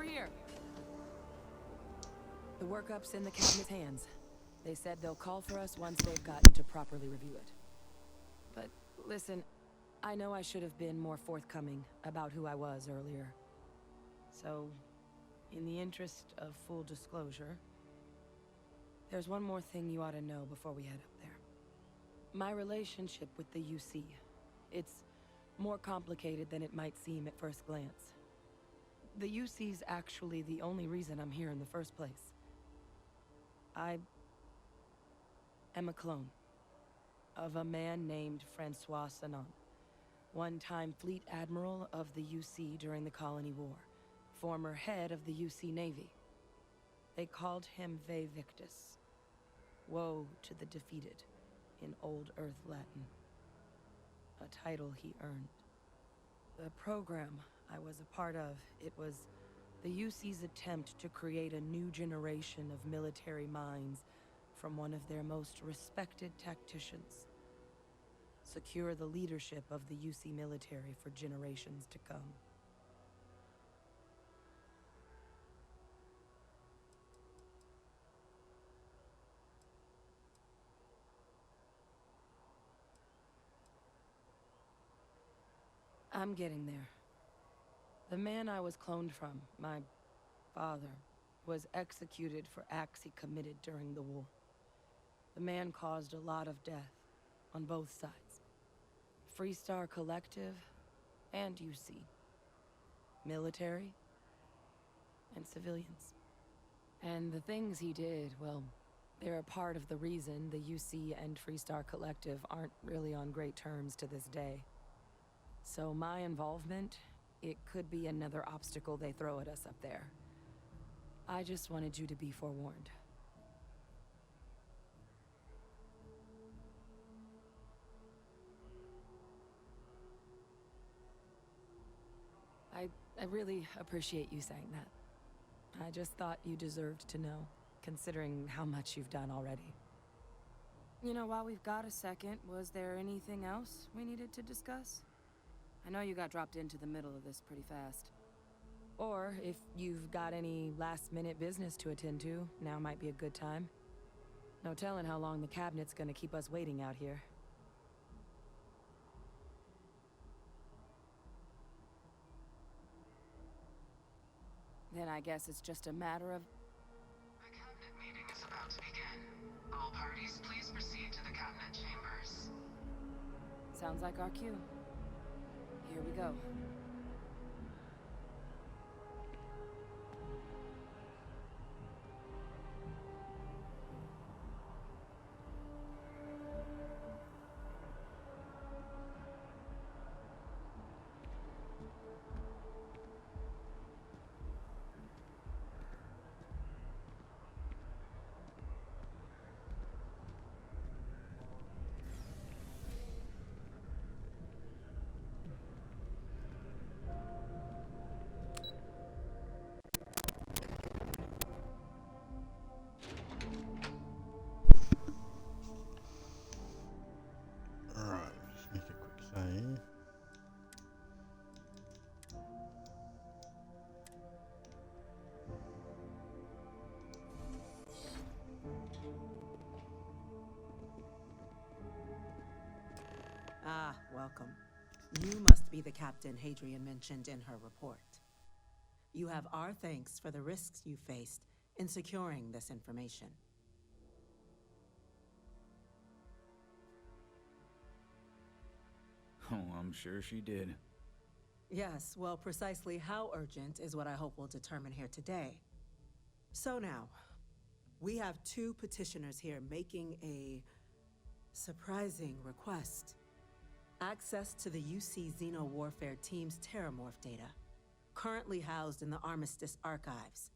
over here. The workup's in the cabinet's hands. They said they'll call for us once they've gotten to properly review it. But listen, I know I should have been more forthcoming about who I was earlier. So, in the interest of full disclosure, there's one more thing you ought to know before we head up there. My relationship with the UC. It's more complicated than it might seem at first glance. The UC's actually the only reason I'm here in the first place. I am a clone of a man named Francois Sanon, one-time fleet admiral of the UC during the Colony War, former head of the UC Navy. They called him Ve Victus, woe to the defeated, in Old Earth Latin, a title he earned. The program I was a part of, it was the UC's attempt to create a new generation of military minds from one of their most respected tacticians. Secure the leadership of the UC military for generations to come. I'm getting there. The man I was cloned from, my father, was executed for acts he committed during the war. The man caused a lot of death on both sides. Freestar Collective and UC. Military and civilians. And the things he did, well, they're a part of the reason the UC and Freestar Collective aren't really on great terms to this day. So my involvement, it could be another obstacle they throw at us up there. I just wanted you to be forewarned. I really appreciate you saying that. I just thought you deserved to know, considering how much you've done already. You know, while we've got a second, was there anything else we needed to discuss? I know you got dropped into the middle of this pretty fast. Or, if you've got any last-minute business to attend to, now might be a good time. No telling how long the cabinet's gonna keep us waiting out here. Then I guess it's just a matter of... The cabinet meeting is about to begin. All parties, please proceed to the cabinet chambers. Sounds like our cue. Here we go. Ah, welcome. You must be the Captain Hadrian mentioned in her report. You have our thanks for the risks you faced in securing this information. Oh, I'm sure she did. Yes, well, precisely how urgent is what I hope we'll determine here today. So now, we have two petitioners here making a surprising request. Access to the UC Xeno Warfare Team's Terrormorph data, currently housed in the Armistice archives.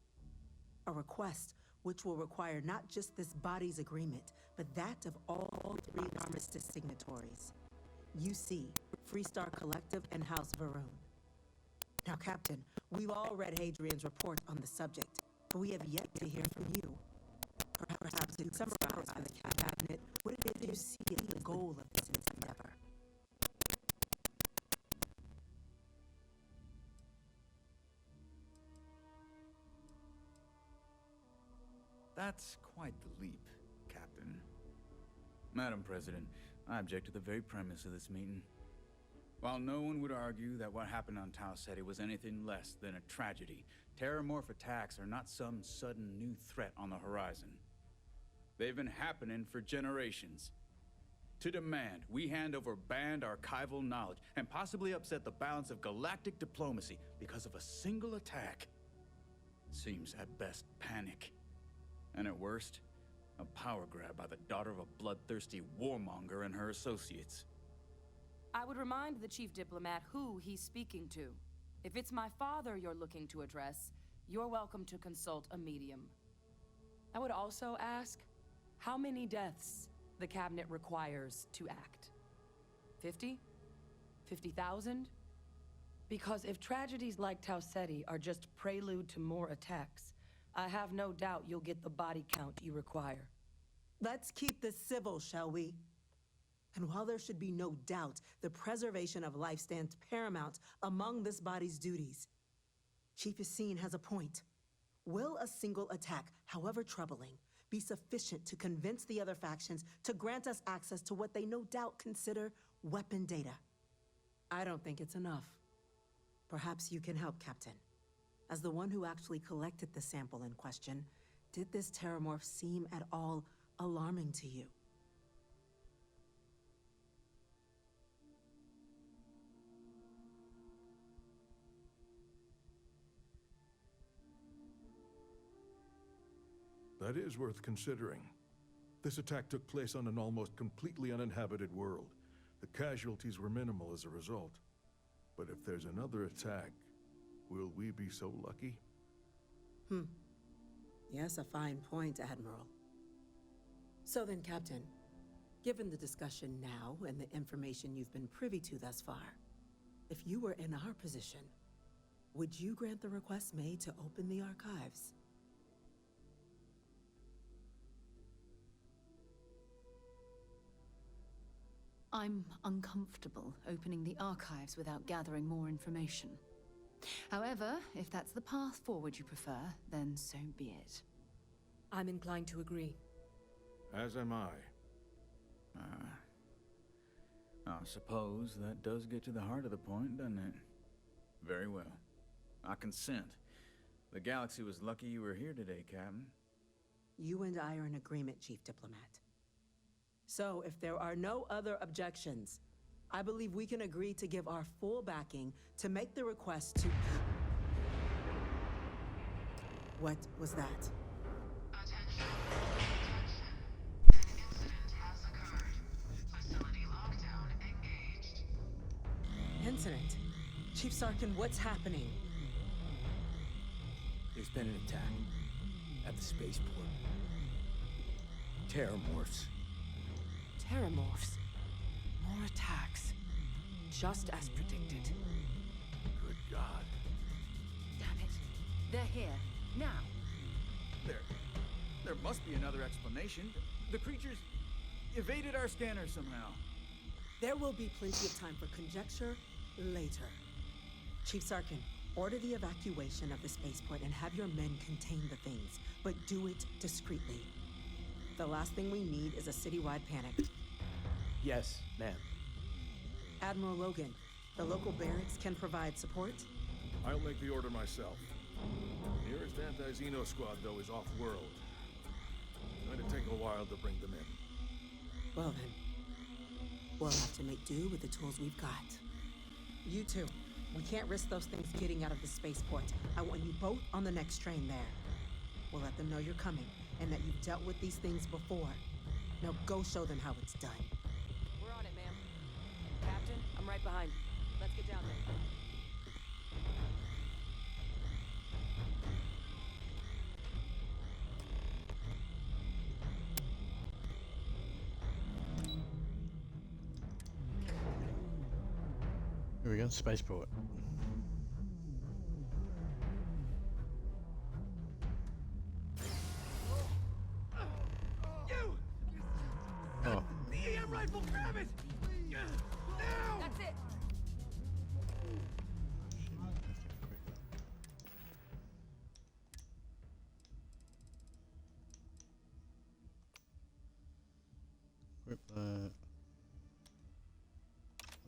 A request which will require not just this body's agreement, but that of all three Armistice signatories. UC, Freestar Collective, and House Varun. Now, Captain, we've all read Hadrian's report on the subject, but we have yet to hear from you. Perhaps you could summarize for the Cabinet what it is you see as the goal of this endeavor. That's quite the leap, Captain. Madam President, I object to the very premise of this meeting. While no one would argue that what happened on Tau Ceti was anything less than a tragedy, Terrormorph attacks are not some sudden new threat on the horizon. They've been happening for generations. To demand we hand over banned archival knowledge and possibly upset the balance of galactic diplomacy because of a single attack seems at best panic. And at worst, a power grab by the daughter of a bloodthirsty warmonger and her associates. I would remind the chief diplomat who he's speaking to. If it's my father you're looking to address, you're welcome to consult a medium. I would also ask, how many deaths the cabinet requires to act? 50? 50,000? Because if tragedies like Tau Ceti are just prelude to more attacks, I have no doubt you'll get the body count you require. Let's keep this civil, shall we? And while there should be no doubt the preservation of life stands paramount among this body's duties, Chief Yassine has a point. Will a single attack, however troubling, be sufficient to convince the other factions to grant us access to what they no doubt consider weapon data? I don't think it's enough. Perhaps you can help, Captain. As the one who actually collected the sample in question, did this Terrormorph seem at all alarming to you? That is worth considering. This attack took place on an almost completely uninhabited world. The casualties were minimal as a result. But if there's another attack, will we be so lucky? Yes, a fine point, Admiral. So then, Captain, given the discussion now and the information you've been privy to thus far, if you were in our position, would you grant the request made to open the archives? I'm uncomfortable opening the archives without gathering more information. However, if that's the path forward you prefer, then so be it. I'm inclined to agree. As am I. I suppose that does get to the heart of the point, doesn't it? Very well. I consent. The galaxy was lucky you were here today, Captain. You and I are in agreement, Chief Diplomat. So, if there are no other objections, I believe we can agree to give our full backing to make the request to... What was that? Attention. Attention. An incident has occurred. Facility lockdown engaged. Incident? Chief Sarkin, what's happening? There's been an attack at the spaceport. Terrormorphs. Terrormorphs. More attacks. Just as predicted. Good God. Damn it. They're here. Now. There must be another explanation. The creatures evaded our scanner somehow. There will be plenty of time for conjecture later. Chief Sarkin, order the evacuation of the spaceport and have your men contain the things, but do it discreetly. The last thing we need is a citywide panic. Yes, ma'am. Admiral Logan, the local barracks can provide support? I'll make the order myself. Nearest anti-Xeno squad, though, is off-world. Going to take a while to bring them in. Well then, we'll have to make do with the tools we've got. You two, we can't risk those things getting out of the spaceport. I want you both on the next train there. We'll let them know you're coming, and that you've dealt with these things before. Now go show them how it's done. We're on it, ma'am. Captain, I'm right behind. Let's get down there. Here we go, spaceport. Oh. The EM rifle, grab it! Now! That's it! equip that.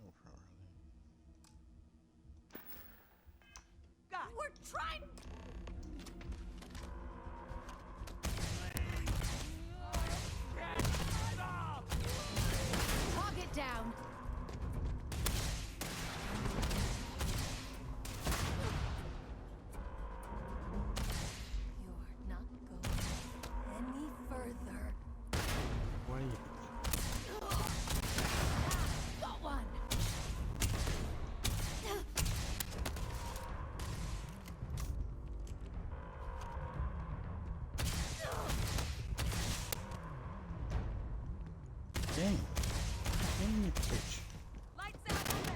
Oh, God, we're trying. Target down. You're not going any further. why are you... Got one. Dang. Dang you bitch. Lights out on them.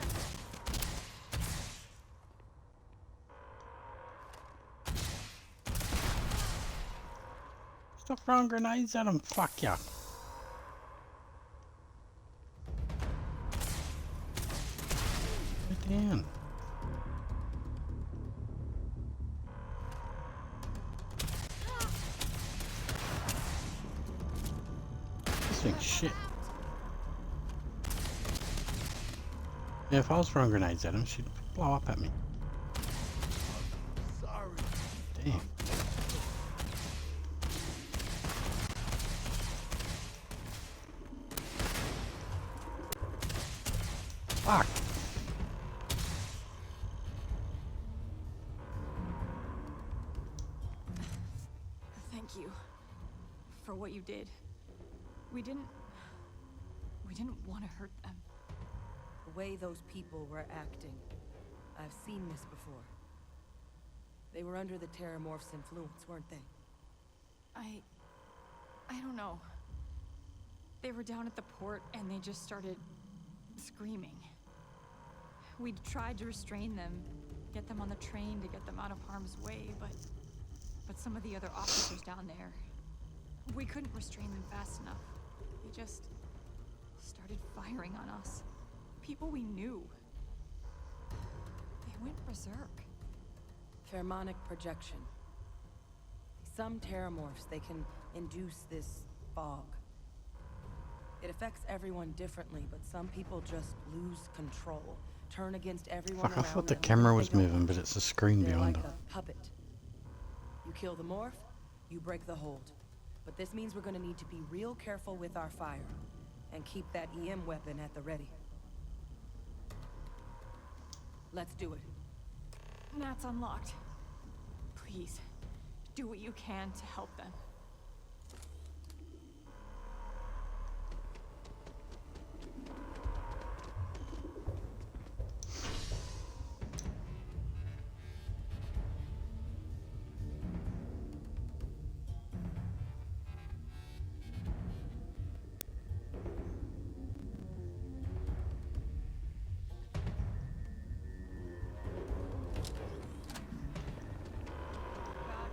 Stop throwing grenades at him. Fuck ya. Go down. This thing's shit. Yeah, if I was throwing grenades at him, she'd blow up at me. Sorry. Damn. Fuck. Thank you for what you did. We didn't want to hurt them. The way those people were acting, I've seen this before. They were under the Terrormorphs' influence, weren't they? I don't know. They were down at the port and they just started screaming. We tried to restrain them, get them on the train to get them out of harm's way, but some of the other officers down there, we couldn't restrain them fast enough. They just started firing on us. People we knew. They went berserk. Pheromonic projection. Some Terrormorphs, they can induce this fog. It affects everyone differently, but some people just lose control. Turn against everyone Fuck, I around thought the them. camera They was don't moving, want but to. it's a screen They're behind like her. a puppet. You kill the morph, you break the hold. But this means we're gonna need to be real careful with our fire. And keep that EM weapon at the ready. Let's do it. Nat's unlocked. Please, do what you can to help them.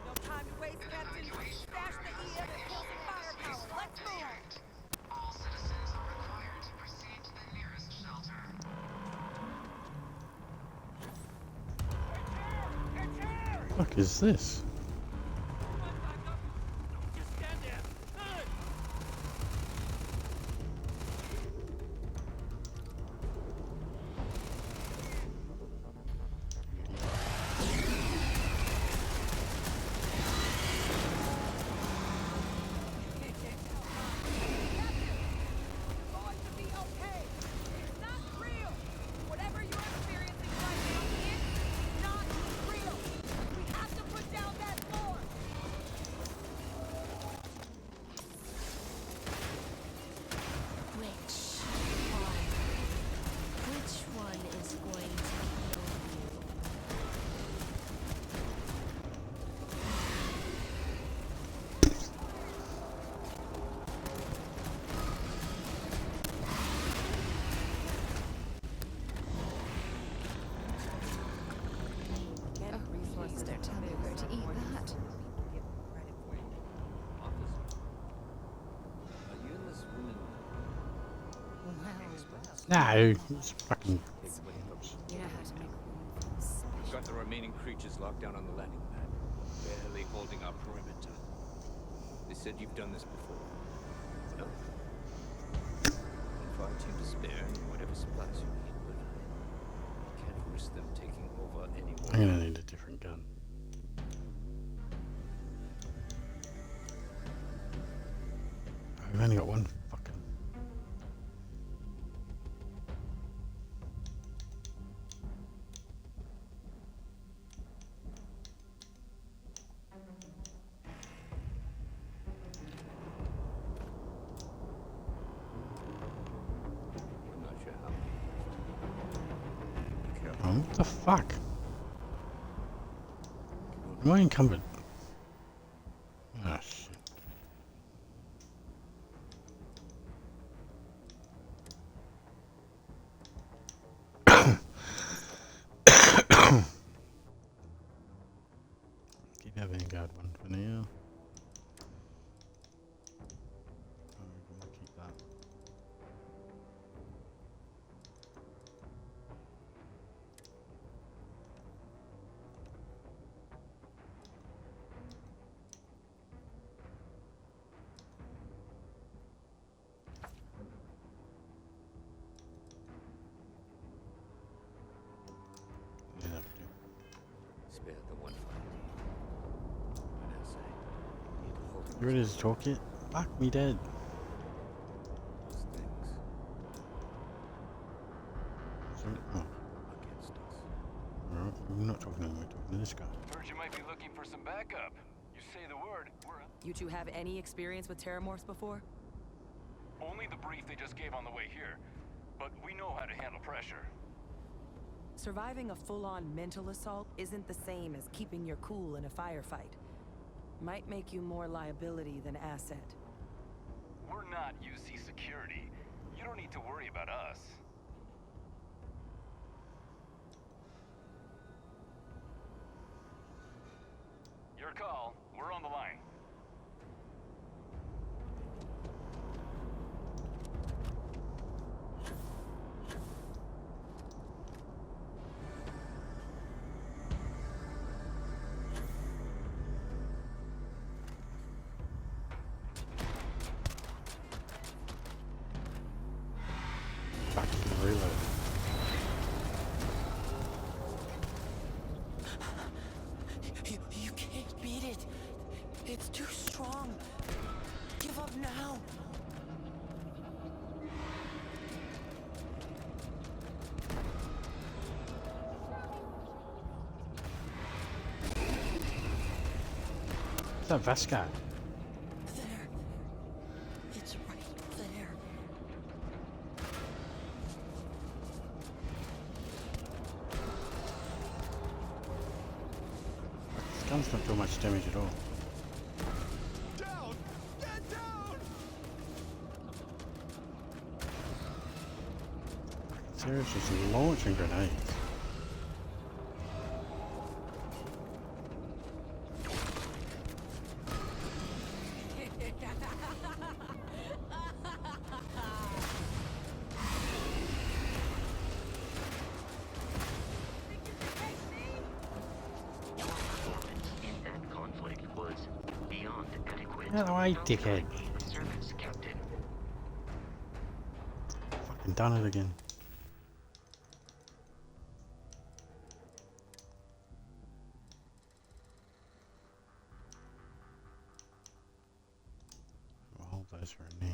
No time to waste, Captain. Stash the EM and kill some firepower. Let's move! All citizens are required to proceed to the nearest shelter. Fuck is this? Just stand there. Good. Going to be okay. It's not real. Whatever you're experiencing right now, it's not real. We have to put down that floor. Which one is going to kill you? Get resources. Don't tell me where to eat that. Give credit for it. Officer, are you and this woman No, it's fucking... You know how to make one special. got the remaining creatures locked down on the landing pad, barely holding our perimeter? They said you've done this before. No? far too to spare whatever supplies you need, but I can't risk them taking over any more. I'm gonna need a different gun. I've only got one fucking. I'm not sure how many. Be careful. Oh, what the fuck? Am I encumbered? Ah, shit. Keep that Vanguard one for now. I'll keep that. Yeah, that'll do. Spare the one fight. But as I need to hold You ready to talk yet? Fuck me dead. those things So, oh, against us. alright, we're not talking to him, we're talking to this guy. Heard you might be looking for some backup. You say the word, we're You two have any experience with Terrormorphs before? only the brief they just gave on the way here. But we know how to handle pressure. Surviving a full-on mental assault isn't the same as keeping your cool in a firefight. Might make you more liability than asset. We're not UC security. You don't need to worry about us. Your call. We're on the line. Fucking reload. You can't beat it. It's too strong. Give up now. What's that vest guy? There. It's right there. This gun's not doing much damage at all. Down! Get down! Seriously, she's launching grenades. In that conflict was beyond adequate. Get away, dickhead. Service, Captain. Fucking done it again. We'll hold those for now.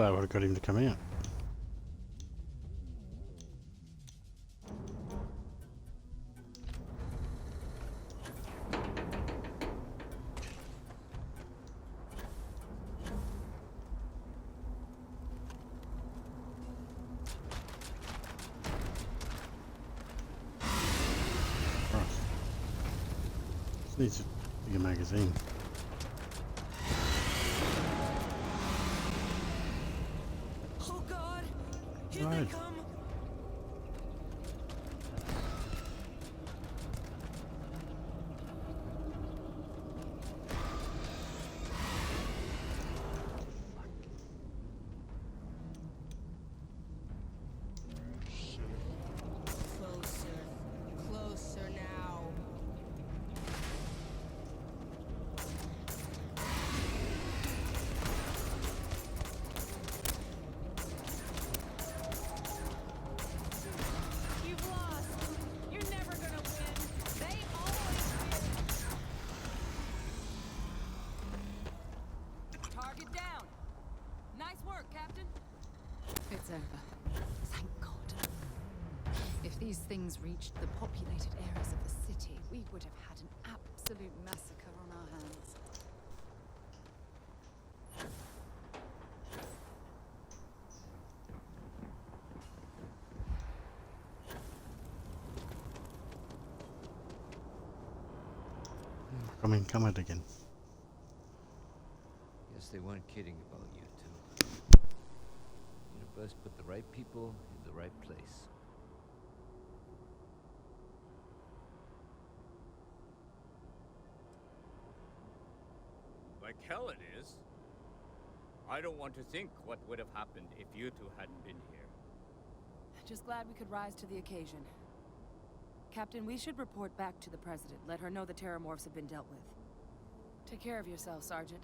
that would have got him to come out. Needs a bigger magazine. Oh God! Here Right. they come! Closer. Closer now. You've lost. You're never gonna win. They always win. Target down. Nice work, Captain. It's over. Thank God. If these things reached the populated areas of the city, we would have had an absolute massacre on our hands. Come out again. Guess they weren't kidding about you two. Universe put the right people in the right place. Like hell it is. I don't want to think what would have happened if you two hadn't been here. Just glad we could rise to the occasion. Captain, we should report back to the President. Let her know the Terrormorphs have been dealt with. Take care of yourself, Sergeant.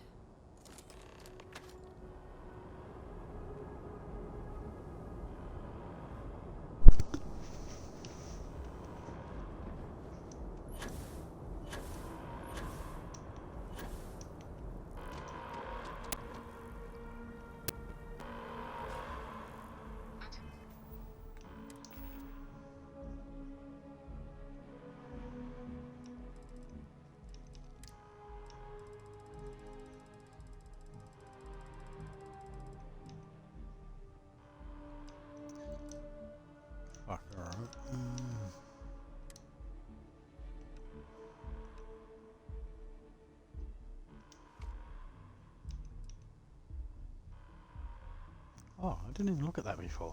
Fuck, alright. Oh, I didn't even look at that before.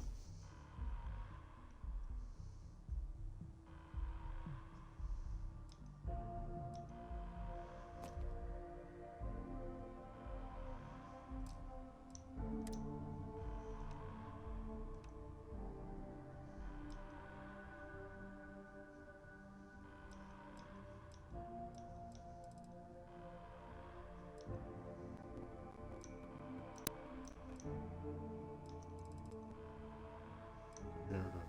There we go.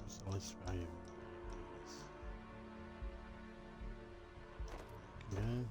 What's the list value? Okay.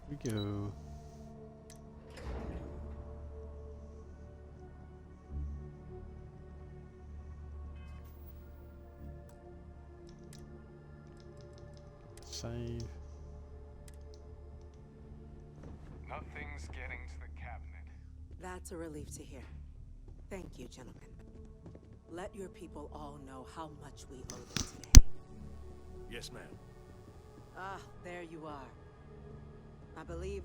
We go. Save. Nothing's getting to the cabinet. That's a relief to hear. Thank you, gentlemen. Let your people all know how much we owe them today. Yes, ma'am. Ah, there you are. I believe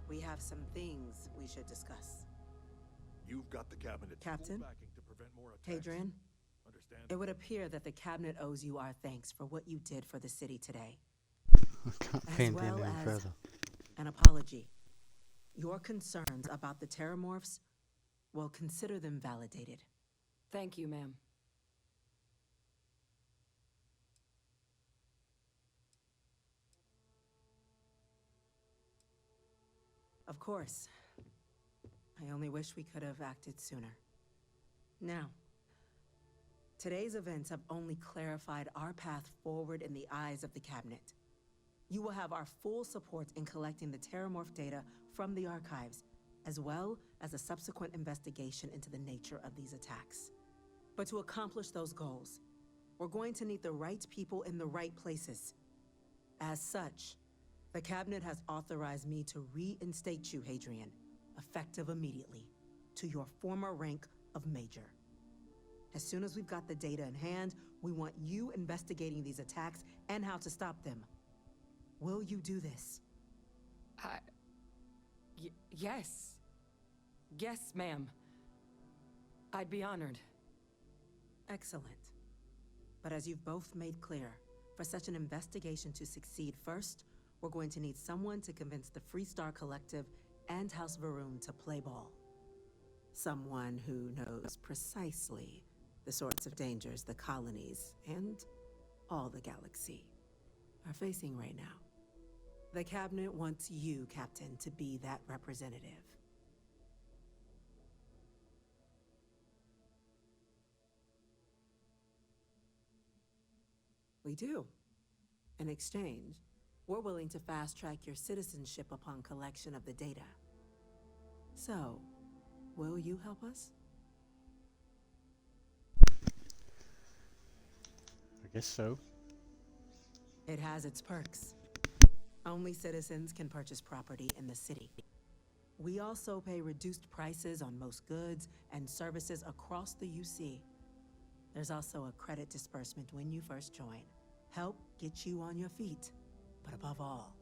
we have some things we should discuss. You've got the cabinet's full Captain? backing to prevent more attacks. Hadrian, Understand? it would appear that the cabinet owes you our thanks for what you did for the city today. I can't As paint well it any as further. an apology. Your concerns about the Terrormorphs, well, consider them validated. Thank you, ma'am. Of course. I only wish we could have acted sooner. Now, today's events have only clarified our path forward in the eyes of the cabinet. You will have our full support in collecting the Terrormorph data from the archives, as well as a subsequent investigation into the nature of these attacks. But to accomplish those goals, we're going to need the right people in the right places. As such, the cabinet has authorized me to reinstate you, Hadrian, effective immediately, to your former rank of Major. As soon as we've got the data in hand, we want you investigating these attacks and how to stop them. Will you do this? Yes. Yes, ma'am. I'd be honored. Excellent. But as you've both made clear, for such an investigation to succeed first, we're going to need someone to convince the Freestar Collective and House Varun to play ball. Someone who knows precisely the sorts of dangers the colonies and all the galaxy are facing right now. The cabinet wants you, Captain, to be that representative. We do. In exchange, we're willing to fast-track your citizenship upon collection of the data. So, will you help us? I guess so. It has its perks. Only citizens can purchase property in the city. We also pay reduced prices on most goods and services across the UC. There's also a credit disbursement when you first join. Help get you on your feet. But above all,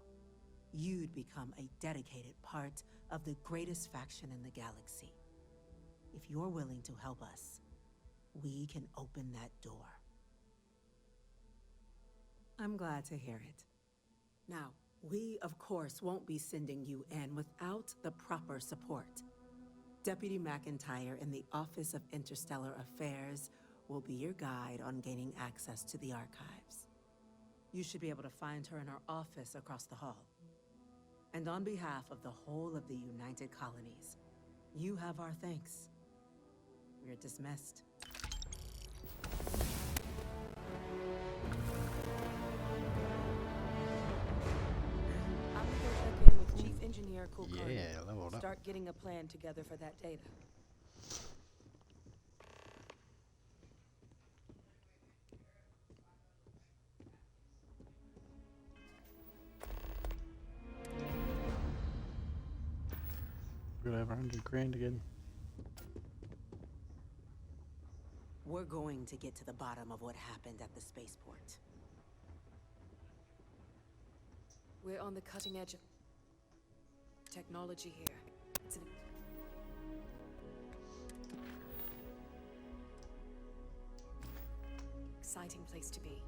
you'd become a dedicated part of the greatest faction in the galaxy. If you're willing to help us, we can open that door. I'm glad to hear it. Now, we, of course, won't be sending you in without the proper support. Deputy McIntyre in the Office of Interstellar Affairs will be your guide on gaining access to the archives. You should be able to find her in her office across the hall. And on behalf of the whole of the United Colonies, you have our thanks. We're dismissed. I'm gonna go check in with Chief Engineer Kulkarni. Yeah, leveled up. Start getting a plan together for that data. We're gonna have 100 grand again. We're going to get to the bottom of what happened at the spaceport. We're on the cutting edge of technology here. It's an exciting place to be.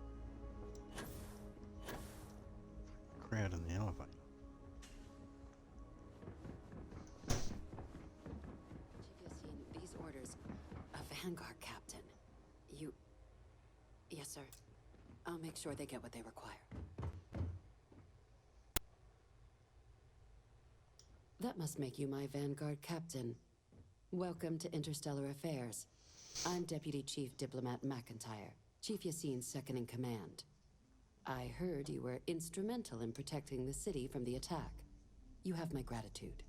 Crowd in the elevator. These orders. A Vanguard captain. You... Yes, sir. I'll make sure they get what they require. That must make you my Vanguard captain. Welcome to Interstellar Affairs. I'm Deputy Chief Diplomat McIntyre, Chief Yassine's second in command. I heard you were instrumental in protecting the city from the attack. You have my gratitude.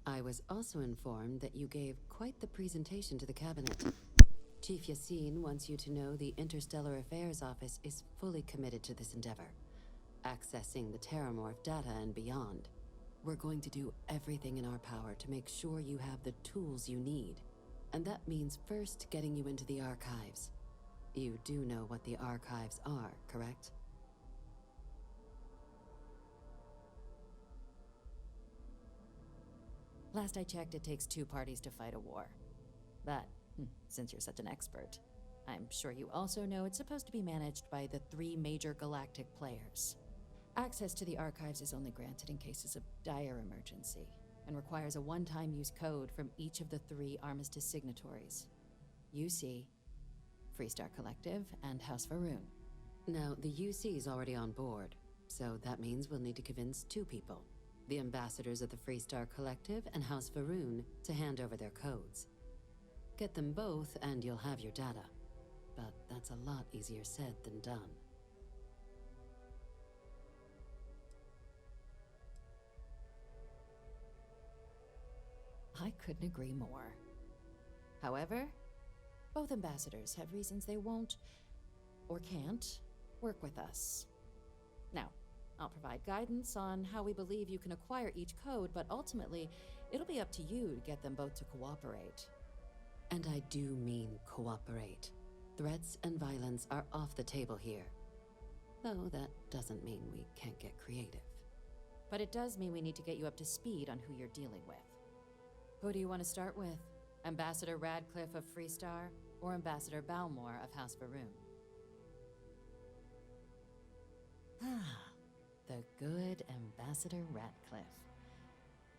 I was also informed that you gave quite the presentation to the cabinet. Chief Yassine wants you to know the Interstellar Affairs Office is fully committed to this endeavor, accessing the Terrormorph data and beyond. We're going to do everything in our power to make sure you have the tools you need. And that means first getting you into the archives. You do know what the archives are, correct? Last I checked, it takes 2 parties to fight a war. But, since you're such an expert, I'm sure you also know it's supposed to be managed by the 3 major galactic players. Access to the archives is only granted in cases of dire emergency, and requires a one-time use code from each of the 3 armistice signatories. UC, Freestar Collective, and House Faroon. Now, the UC is already on board, so that means we'll need to convince 2 people. The ambassadors of the Freestar Collective and House Faroon to hand over their codes. Get them both and you'll have your data. But that's a lot easier said than done. I couldn't agree more. However, both ambassadors have reasons they won't, or can't, work with us. Now, I'll provide guidance on how we believe you can acquire each code, but ultimately, it'll be up to you to get them both to cooperate. And I do mean cooperate. Threats and violence are off the table here. Though that doesn't mean we can't get creative. But it does mean we need to get you up to speed on who you're dealing with. Who do you want to start with? Ambassador Radcliffe of Freestar, or Ambassador Balmore of House Faroon? The good Ambassador Radcliffe.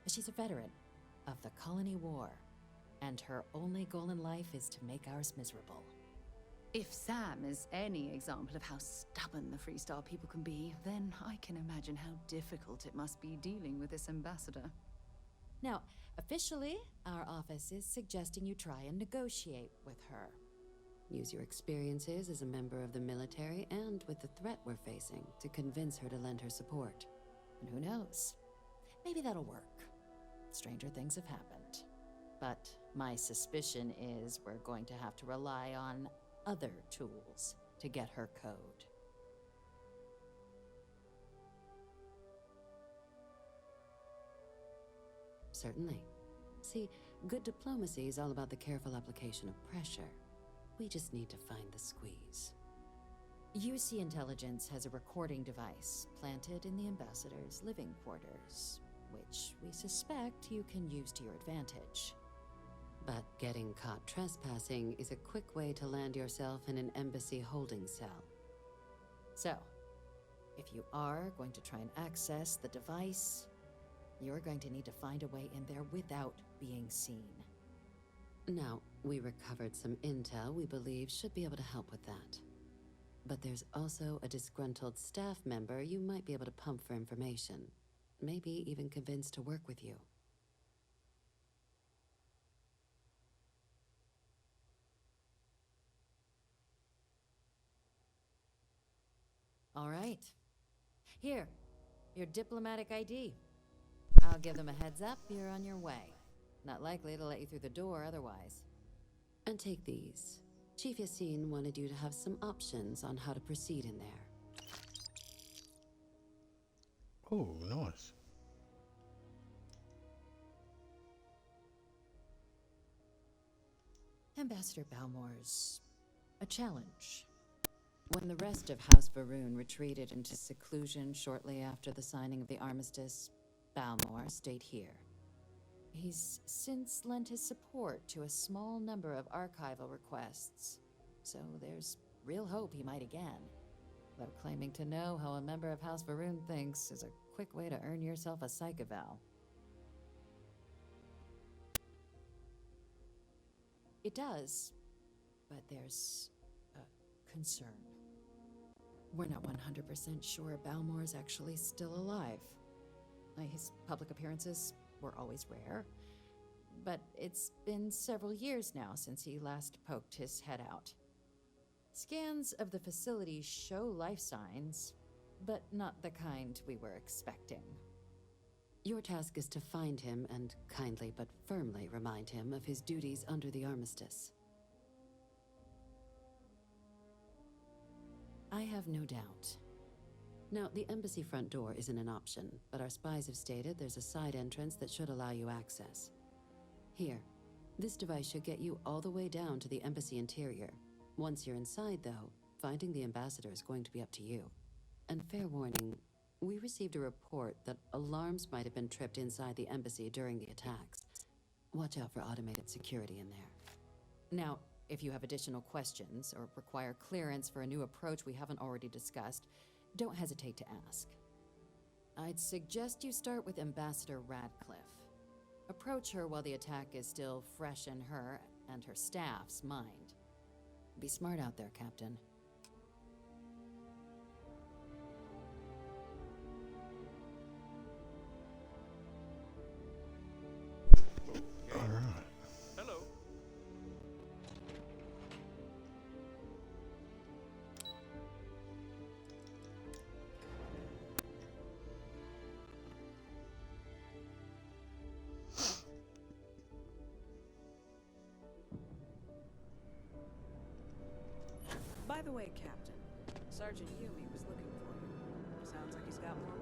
She's a veteran of the Colony War, and her only goal in life is to make ours miserable. If Sam is any example of how stubborn the Freestar people can be, then I can imagine how difficult it must be dealing with this ambassador. Now, officially, our office is suggesting you try and negotiate with her. Use your experiences as a member of the military and with the threat we're facing to convince her to lend her support. And who knows? Maybe that'll work. Stranger things have happened. But my suspicion is we're going to have to rely on other tools to get her code. Certainly. See, good diplomacy is all about the careful application of pressure. We just need to find the squeeze. UC Intelligence has a recording device planted in the ambassador's living quarters, which we suspect you can use to your advantage. But getting caught trespassing is a quick way to land yourself in an embassy holding cell. So, if you are going to try and access the device, you're going to need to find a way in there without being seen. Now, we recovered some intel we believe should be able to help with that. But there's also a disgruntled staff member you might be able to pump for information. Maybe even convince to work with you. All right. Here, your diplomatic ID. I'll give them a heads up, you're on your way. Not likely to let you through the door otherwise. And take these. Chief Yassine wanted you to have some options on how to proceed in there. Oh, nice. Ambassador Balmore's a challenge. When the rest of House Faroon retreated into seclusion shortly after the signing of the armistice, Balmore stayed here. He's since lent his support to a small number of archival requests, so there's real hope he might again. Though claiming to know how a member of House Faroon thinks is a quick way to earn yourself a psych eval. It does, but there's a concern. We're not 100% sure Balmore's actually still alive. His public appearances were always rare, but it's been several years now since he last poked his head out. Scans of the facility show life signs, but not the kind we were expecting. Your task is to find him and kindly but firmly remind him of his duties under the armistice. I have no doubt. Now, the embassy front door isn't an option, but our spies have stated there's a side entrance that should allow you access. Here, this device should get you all the way down to the embassy interior. Once you're inside, though, finding the ambassador is going to be up to you. And fair warning, we received a report that alarms might have been tripped inside the embassy during the attacks. Watch out for automated security in there. Now, if you have additional questions or require clearance for a new approach we haven't already discussed, don't hesitate to ask. I'd suggest you start with Ambassador Radcliffe. Approach her while the attack is still fresh in her and her staff's mind. Be smart out there, Captain. All right. Hello. By the way, Captain, Sergeant Huey was looking for you. Sounds like he's got more work.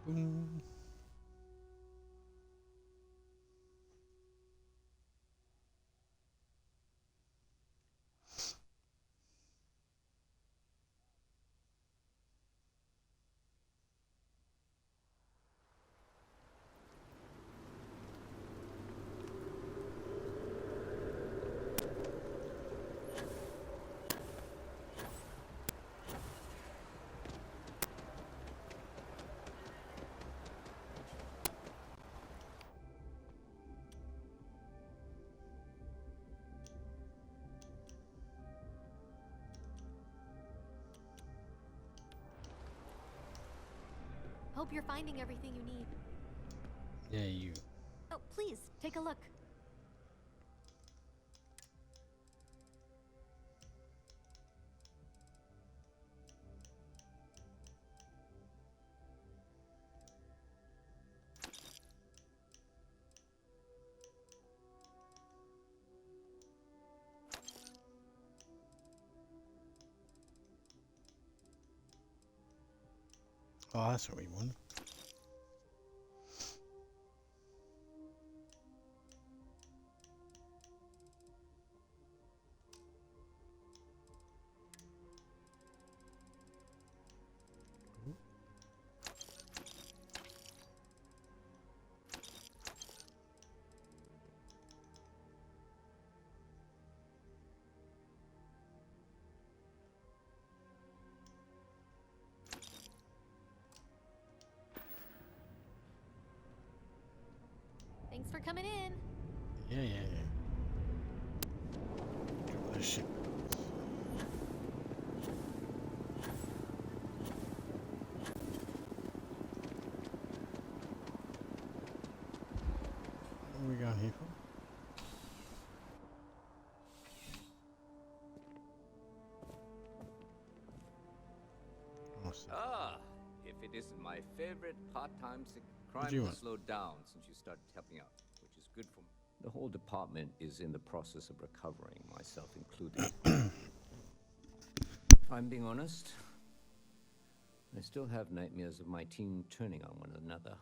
Boom. Hope you're finding everything you need. Yeah, you. Oh, please, take a look. Oh, that's what we want. Thanks for coming in. Yeah. Drop this shit. What are we going here for? What's that? Ah, if it isn't my favorite part-time crime do you has want? slowed down since you started helping out, which is good for me. The whole department is in the process of recovering, myself included. If I'm being honest, I still have nightmares of my team turning on one another.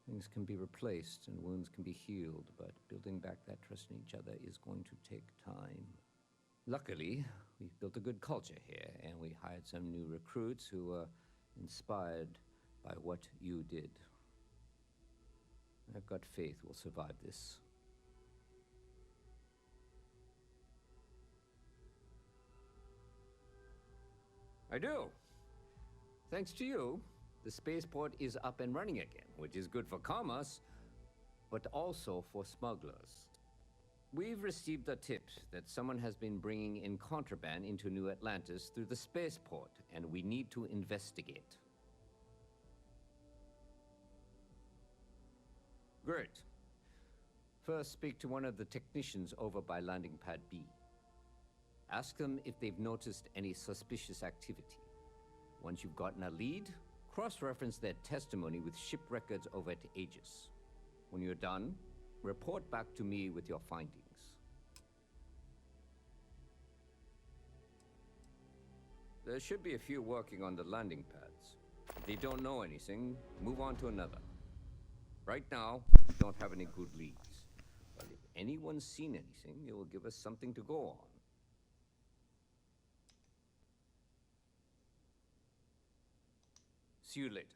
Things can be replaced and wounds can be healed, but building back that trust in each other is going to take time. Luckily, we've built a good culture here, and we hired some new recruits who were inspired by what you did. I've got faith we'll survive this. I do. Thanks to you, the spaceport is up and running again, which is good for commerce, but also for smugglers. We've received a tip that someone has been bringing in contraband into New Atlantis through the spaceport, and we need to investigate. Great. First, speak to one of the technicians over by landing pad B. Ask them if they've noticed any suspicious activity. Once you've gotten a lead, cross-reference their testimony with ship records over at Aegis. When you're done, report back to me with your findings. There should be a few working on the landing pads. If they don't know anything, move on to another. Right now, we don't have any good leads. But if anyone's seen anything, it will give us something to go on. See you later.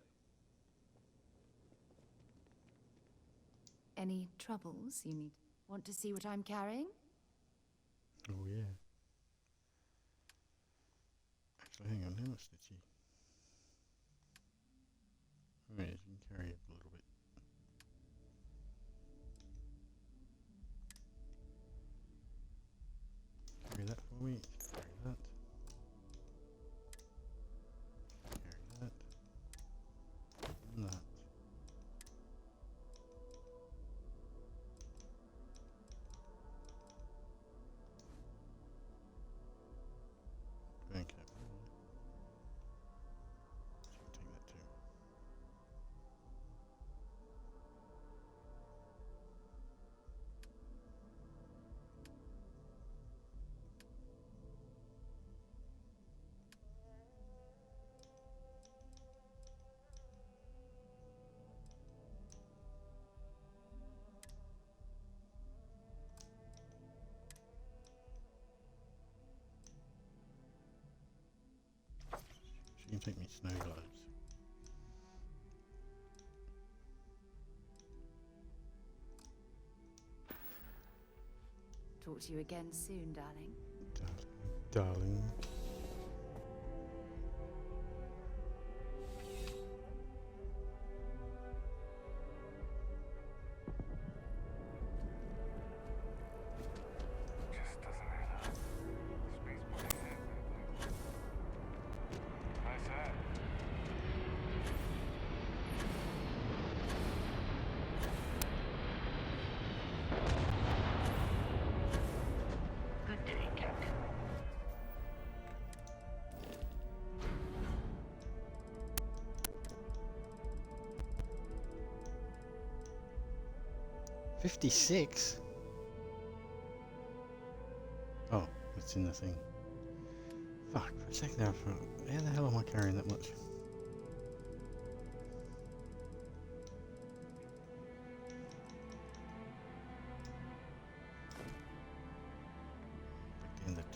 Any troubles you need? Want to see what I'm carrying? Oh yeah. Actually, hang on, how much did she? Oh yeah, she can carry it a little bit. Carry that for me. Carry that. Carry that. And that. Okay. Take that too. She can take me snow globes. Talk to you again soon, darling. Darling. Just doesn't add up. Spaceport ahead. Nice hat. Good day, Captain. $56? Oh, it's in the thing. Fuck, for a second there I thought, how the hell am I carrying that much? Back in the 206.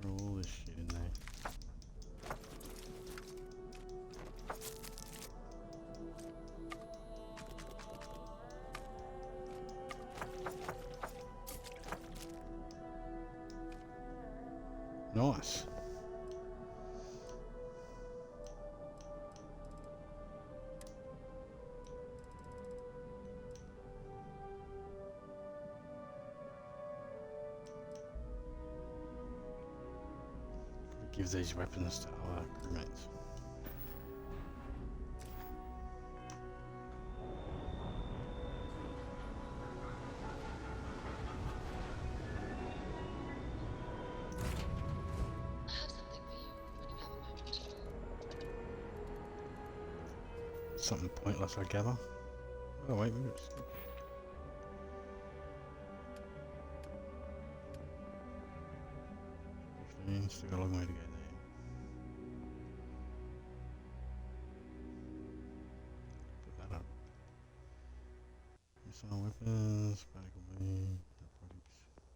Throw all this shit in there. Nice. Give these weapons to our crewmates. I have something for you when you have a moment. Something pointless, I gather. Oh wait, we got stuff. Still got a long way to go there. Put that up. Missile weapons, particle beam, narcotics.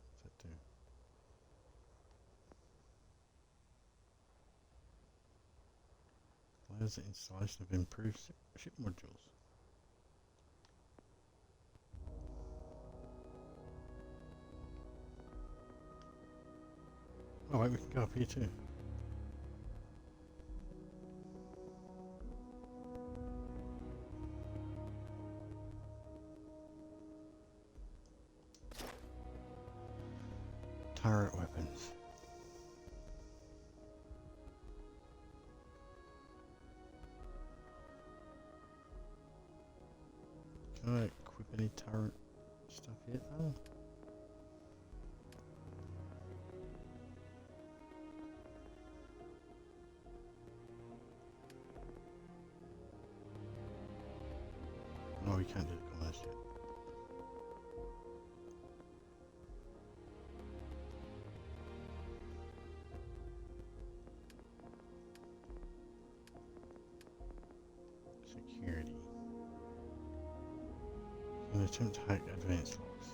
What's that do? Visit installation of improved ship modules. Oh wait, we can go up here too. Turret weapons. Can I equip any turret stuff yet though? No, we can't do the commerce yet. Security. An attempt to hack advanced locks.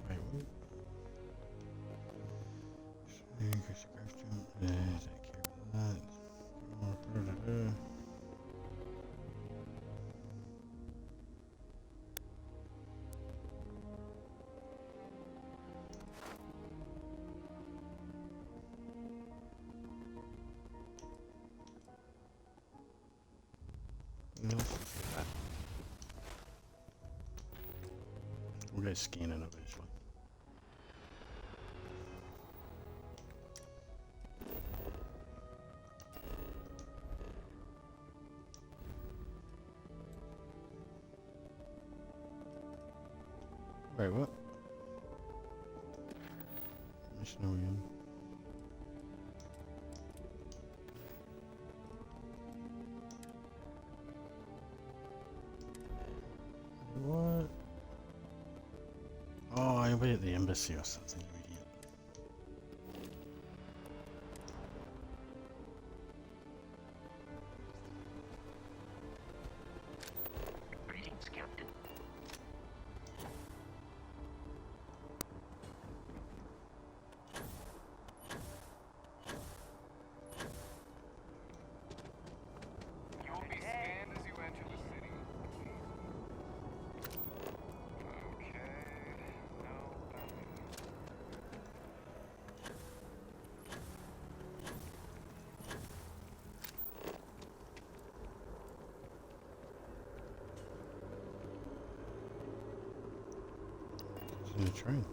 Wait, what? Increase the growth jump. Take care of that. No, that. We'll go scanning eventually. Wait, what? Mission are we in? What? Oh, I'll be at the embassy or something, you idiot. Greetings, Captain. You will be scanned as you enter the city. Okay. No bounty. It's in the train.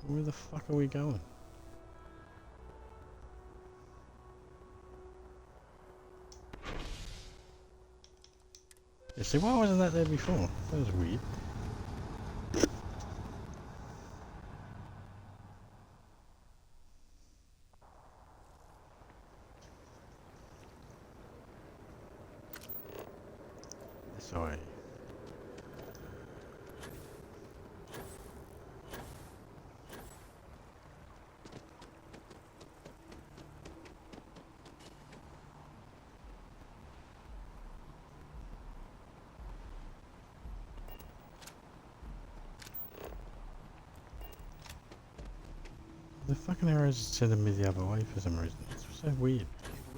Where the fuck are we going? You see, why wasn't that there before? That was weird. Sorry. The fucking arrows are sending me the other way for some reason. It's so weird.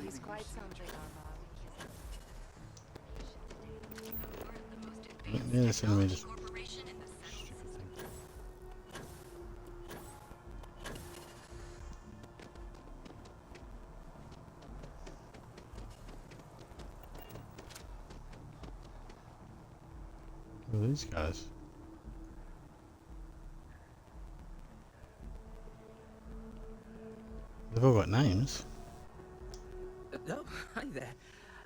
He's quite something, our Bob. Yeah, they're sending me just... Who are these guys? They've all got names. Oh, hi there.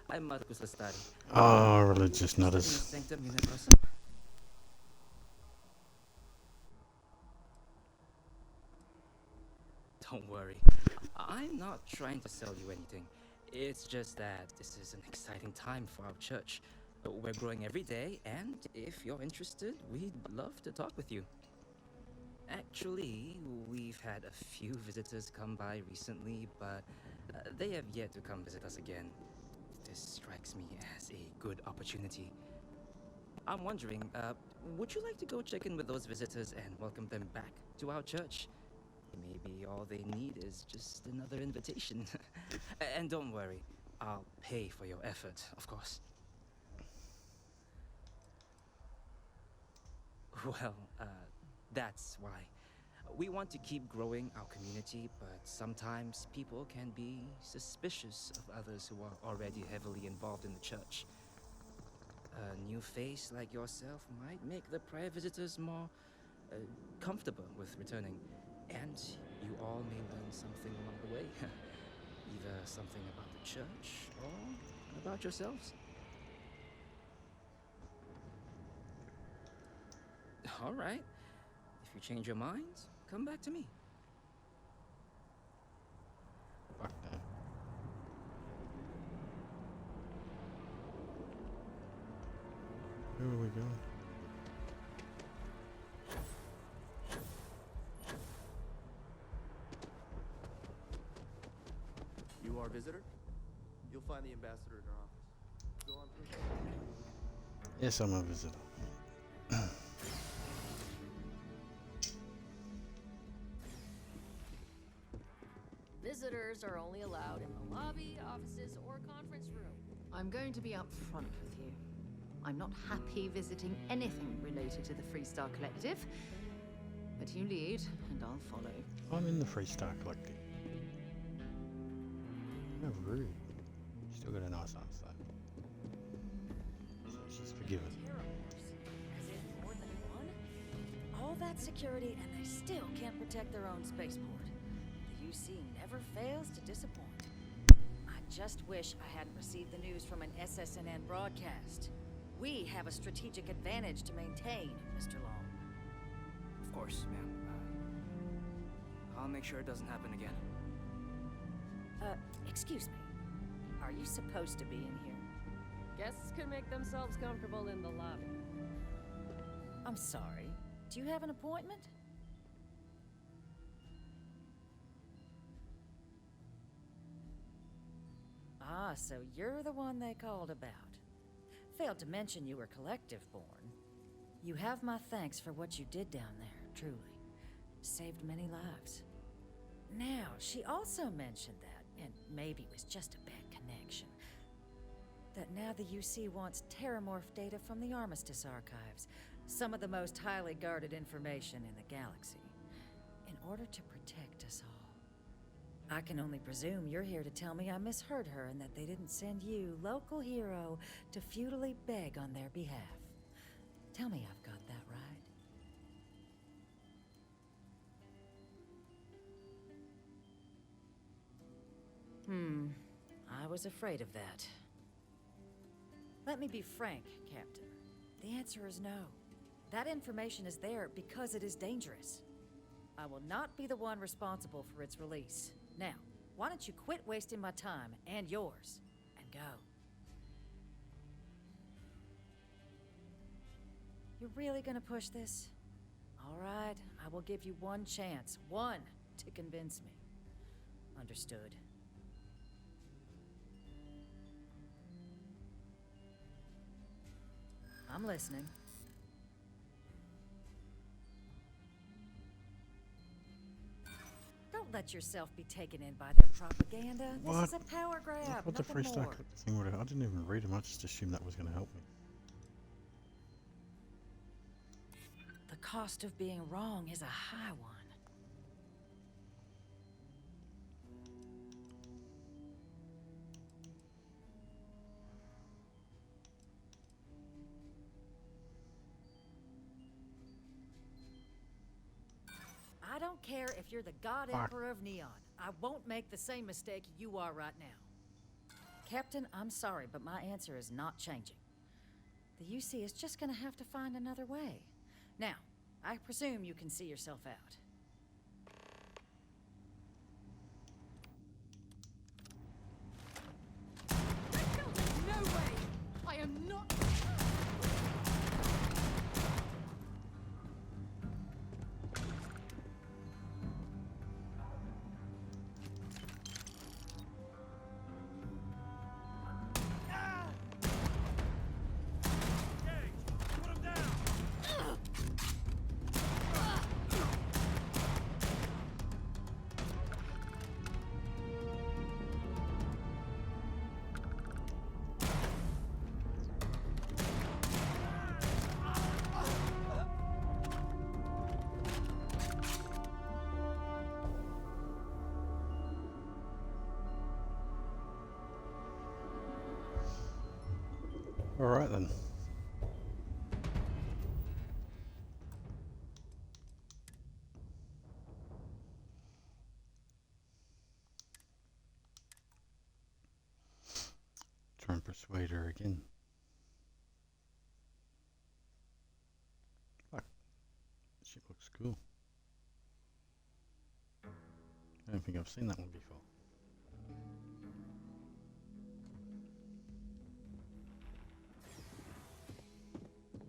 I'm Marcus Astari. Oh, religious In the nutters. Sanctum Universum. Don't worry. I'm not trying to sell you anything. It's just that this is an exciting time for our church. We're growing every day, and if you're interested, we'd love to talk with you. Actually, we've had a few visitors come by recently, but they have yet to come visit us again. This strikes me as a good opportunity. I'm wondering, would you like to go check in with those visitors and welcome them back to our church? Maybe all they need is just another invitation. And don't worry, I'll pay for your effort, of course. Well, that's why. We want to keep growing our community, but sometimes people can be suspicious of others who are already heavily involved in the church. A new face like yourself might make the prior visitors more comfortable with returning. And you all may learn something along the way. Either something about the church or about yourselves. All right. If you change your minds, come back to me. Fuck that. Where are we going? You are a visitor? You'll find the ambassador in her office. Go on through. Yes, I'm a visitor. Visitors are only allowed in the lobby, offices, or conference room. I'm going to be upfront with you. I'm not happy visiting anything related to the Freestar Collective. But you lead, and I'll follow. I'm in the Freestar Collective. How rude. Still got a nice answer. So she's forgiven. Terrormorphs? As in more than one? All that security and they still can't protect their own spaceport. The UC never fails to disappoint. I just wish I hadn't received the news from an SSNN broadcast. We have a strategic advantage to maintain, Mr. Long. Of course, ma'am. I'll make sure it doesn't happen again. Excuse me. Are you supposed to be in here? Guests can make themselves comfortable in the lobby. I'm sorry. Do you have an appointment? Ah, so you're the one they called about. Failed to mention you were collective-born. You have my thanks for what you did down there, truly. Saved many lives. Now, she also mentioned that, and maybe it was just a bad connection, that now the UC wants Terrormorph data from the Armistice archives, some of the most highly guarded information in the galaxy, in order to protect us all. I can only presume you're here to tell me I misheard her and that they didn't send you, local hero, to futilely beg on their behalf. Tell me I've got that right. I was afraid of that. Let me be frank, Captain. The answer is no. That information is there because it is dangerous. I will not be the one responsible for its release. Now, why don't you quit wasting my time and yours, and go. You're really gonna push this? All right, I will give you one chance, one, to convince me. Understood. I'm listening. Don't let yourself be taken in by their propaganda. What? This is a power grab, What the nothing Freestar more. Collective thing would have? I didn't even read them. I just assumed that was going to help me. The cost of being wrong is a high one. I don't care if you're the God Emperor of Neon. I won't make the same mistake you are right now. Captain, I'm sorry, but my answer is not changing. The UC is just gonna have to find another way. Now, I presume you can see yourself out. No way! I am not Alright then. Try and persuade her again. Fuck. Shit looks cool. I don't think I've seen that one before.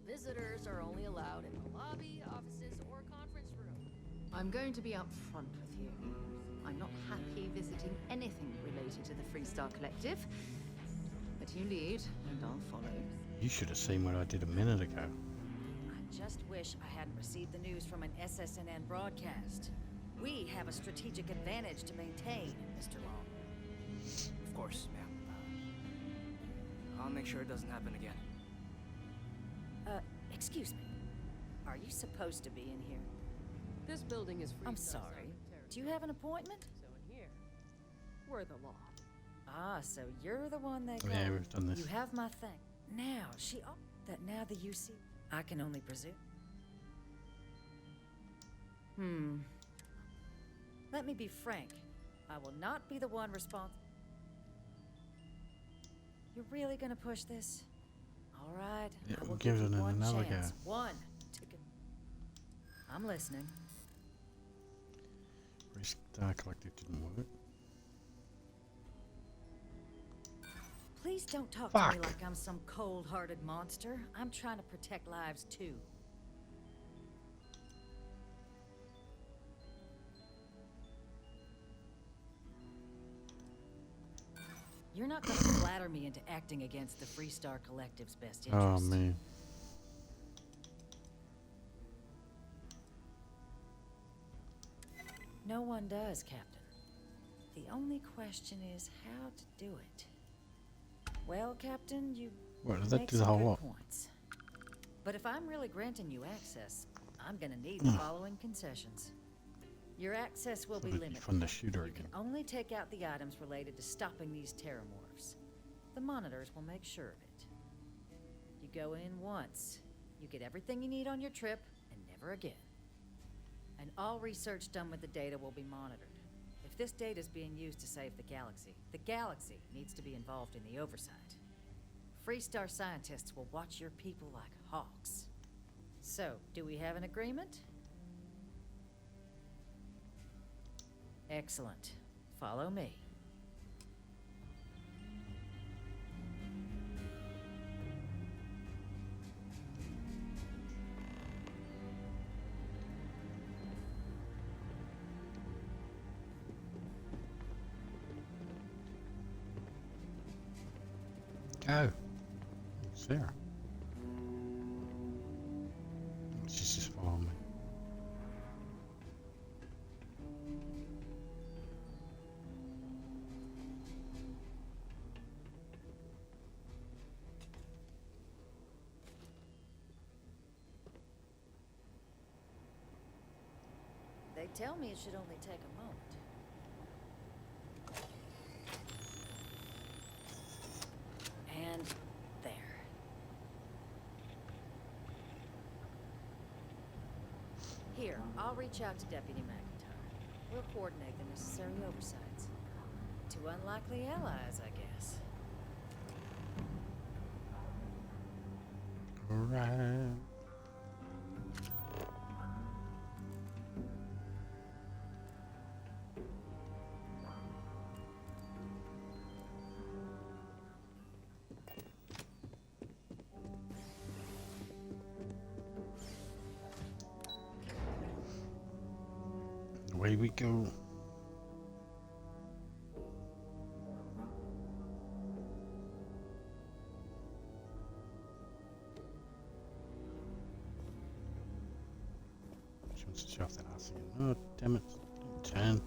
Visitors are only allowed in the lobby, offices, or conference room. I'm going to be upfront with you. I'm not happy visiting anything related to the Freestar Collective. But you lead, and I'll follow. You should have seen what I did a minute ago. I just wish I hadn't received the news from an SSNN broadcast. We have a strategic advantage to maintain, Mr. Long. Of course, ma'am. I'll make sure it doesn't happen again. Excuse me. Are you supposed to be in here? This building is free. I'm sorry. Do you have an appointment? So in here, we're the law. Ah, so you're the one they call. Yeah, we've done this. You have my thing. Now, that now the UC... I can only presume. Let me be frank. I will not be the one responsible. You're really gonna push this? All right. Yeah, I will we'll give you it one another chance. go. One. I'm listening. Freestar Collective didn't work. Please don't talk to me Fuck. like I'm some cold-hearted monster. I'm trying to protect lives too. You're not going to flatter me into acting against the Freestar Collective's best interest. Oh man. No one does, Captain. The only question is how to do it. Well, Captain, you What, did that make do the some whole good lot? points. But if I'm really granting you access, I'm gonna need the following concessions. Your access will be It'd be limited. fun to shoot her You again. can only take out the items related to stopping these Terrormorphs. The monitors will make sure of it. You go in once, you get everything you need on your trip, and never again. And all research done with the data will be monitored. If this data is being used to save the galaxy needs to be involved in the oversight. Freestar scientists will watch your people like hawks. So, do we have an agreement? Excellent. Follow me. Go. Sarah. She's just following me. They tell me it should only take a moment. And there. Here, I'll reach out to Deputy McIntyre. We'll coordinate the necessary oversights. Two unlikely allies, I guess. Alright. Away we go. She wants to show off that ass again. Oh, damn it. Turn.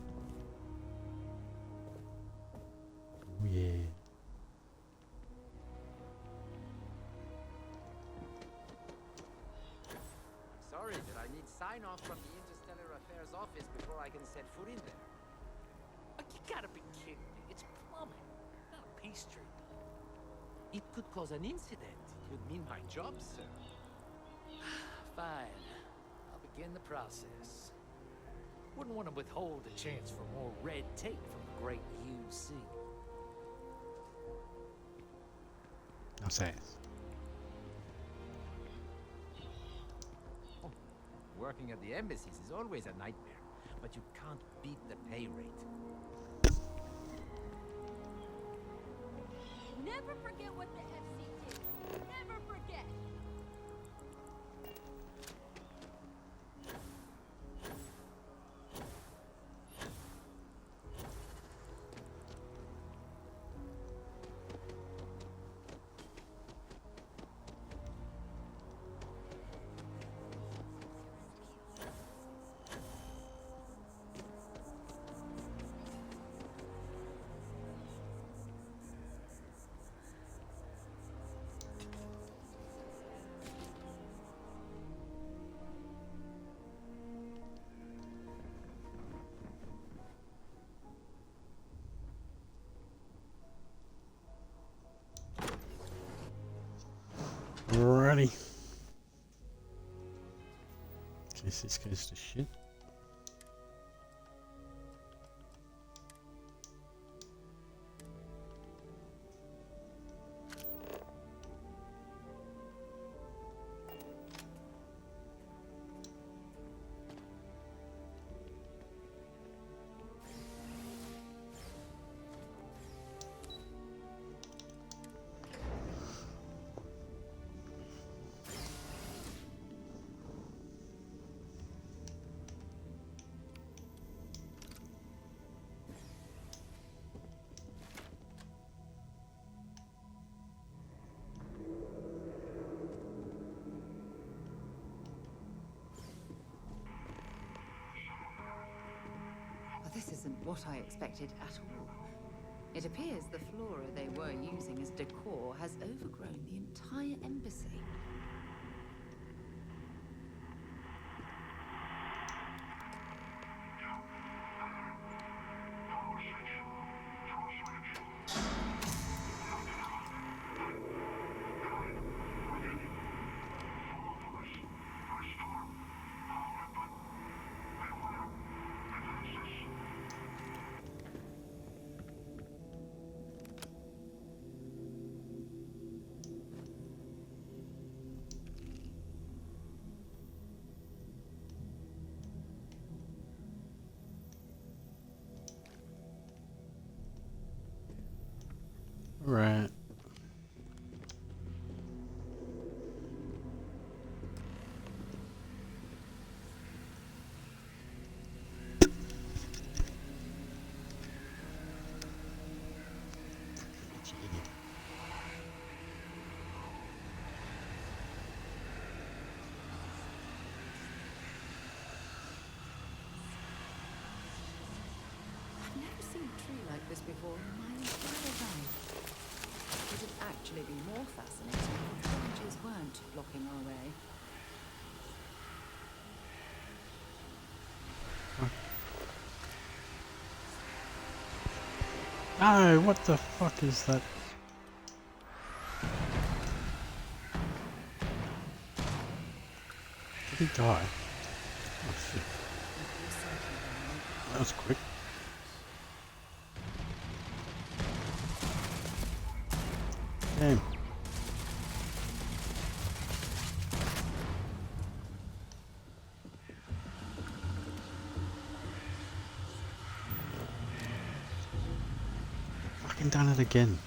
Oh, yeah. Sorry that I need sign-off from the Interstellar Affairs office before I can set foot in there. Like, you gotta be kidding me. It's plumbing, not a peace treaty. It could cause an incident. It would mean my job, sir. Fine. I'll begin the process. Wouldn't want to withhold a chance for more red tape from the great UC. I'll say it. Working at the embassies is always a nightmare, but you can't beat the pay rate. Never forget what the FC did. Never forget. Alrighty. In case this goes to shit. This isn't what I expected at all. It appears the flora they were using as decor has overgrown the entire embassy. Right. I've never seen a tree like this before in my entire life. It'd actually be more fascinating if the branches weren't blocking our way. No, what the fuck is that? Did he die? Oh shit. That was quick. Damn. Fucking done it again.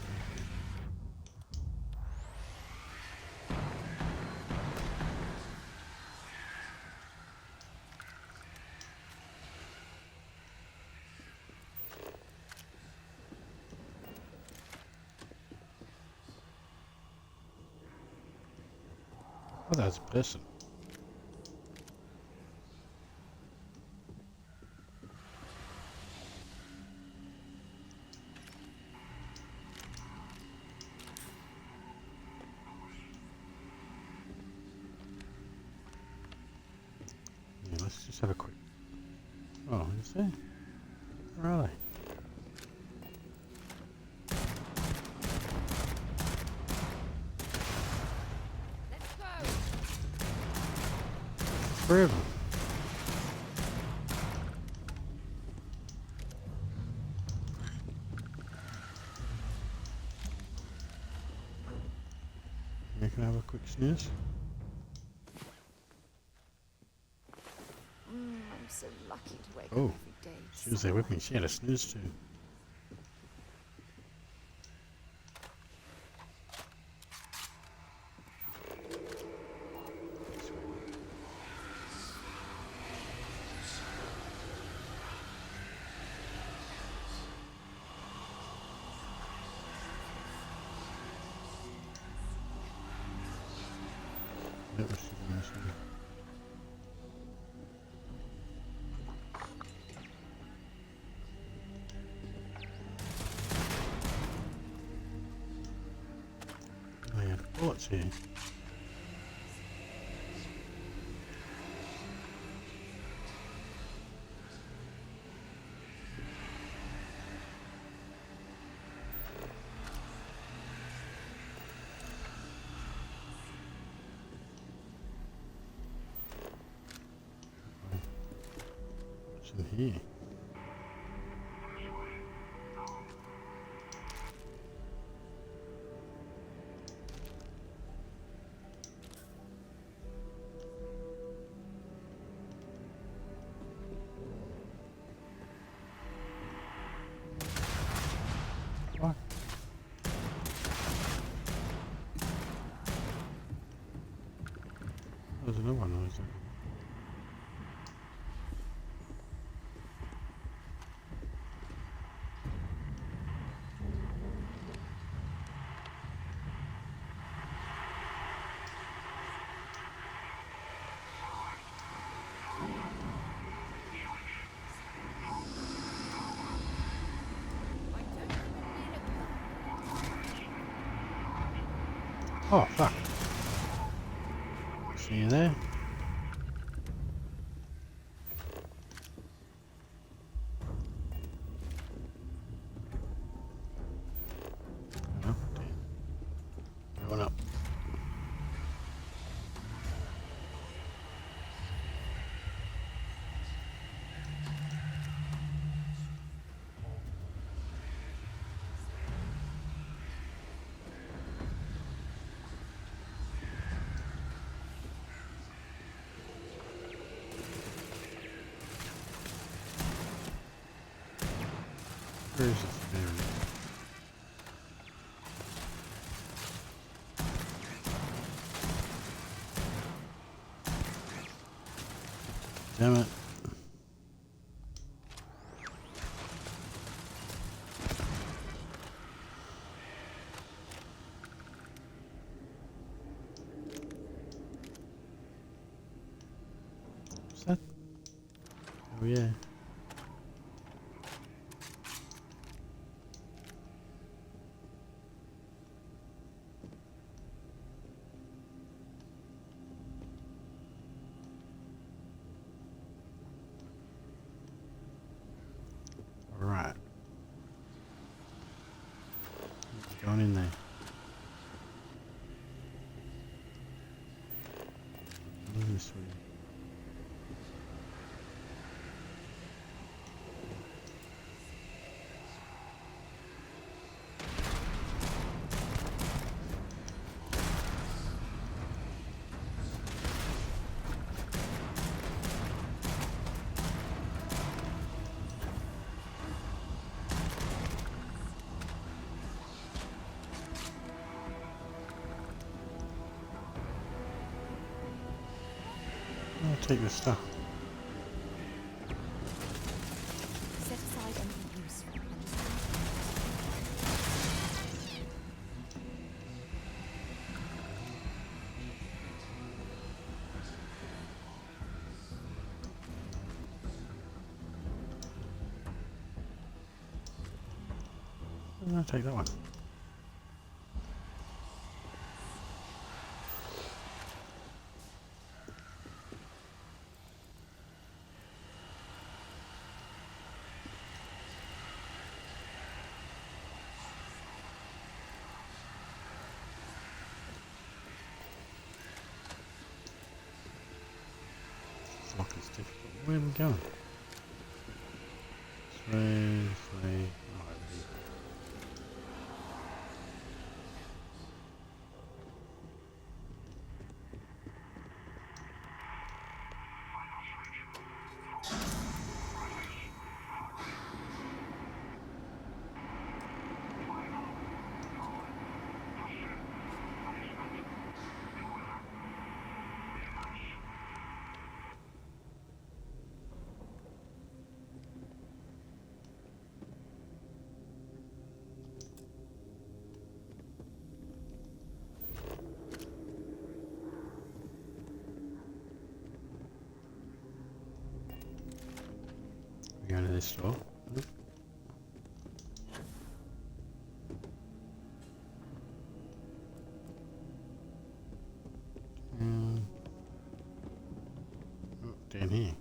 Oh, that's a person. Yeah, let's just have a quick. Oh, is there? Where are they? forever. You can have a quick snooze. I'm so lucky to wake Oh, up every day. she was there with me. She had a snooze too. That was super nice of her. I had bullets here. What's in here? What? There's another one, is there? Oh, fuck. See you there? Oh, damn. Going up. Where is it? There it is. Damn it. What's that? Oh yeah. Alright. Going in there. Going this way. I'll take this stuff. Set aside anything useful and just I'll take that one. Where are we going? This way. Oh, over here. We go to this door. Nope. Oh, down here.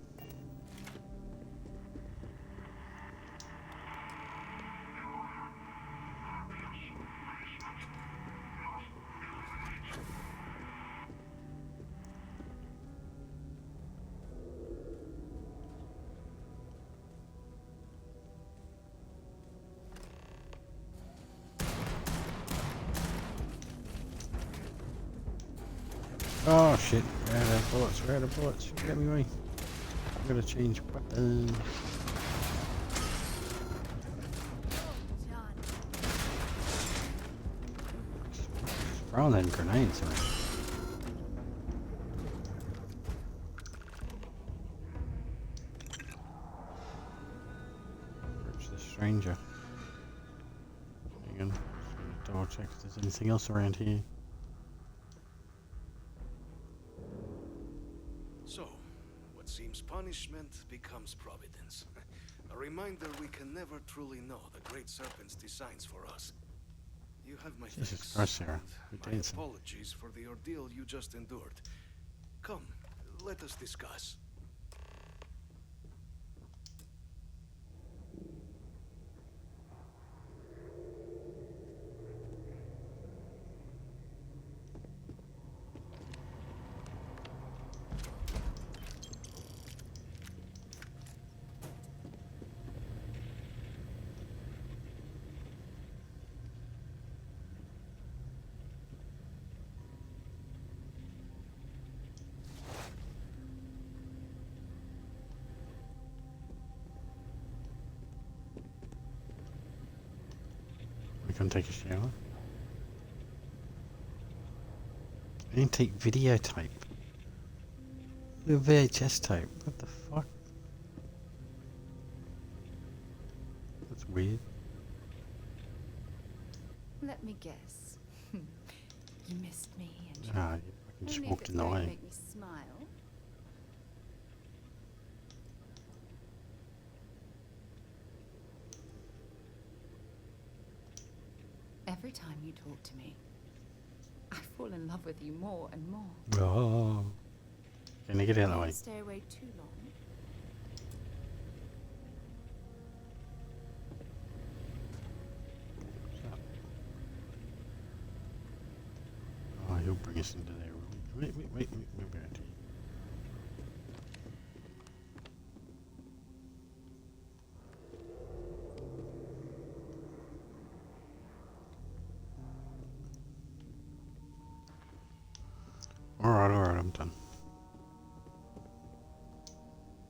Oh shit, where are the bullets? Where are the bullets? Get me away. I'm gonna change weapon. Throwing them grenades, man. Where's the stranger? Hang on, just gonna double check if there's anything else around here. So, what seems punishment becomes providence. A reminder we can never truly know the Great Serpent's designs for us. You have my Jesus thanks. Christ, Sarah. And You're my dancing. apologies for the ordeal you just endured. Come, let us discuss. We can take a shower. Antique videotape. The VHS tape. What the fuck? That's weird. Let me guess. You missed me, and you Ah, I just only if walked it's in the going to way. make me smile. Every time you talk to me, I fall in love with you more and more. Oh. Can I get out of the way? Don't stay away too long. Oh, he'll bring us into there. Wait, we're going to. Alright, I'm done.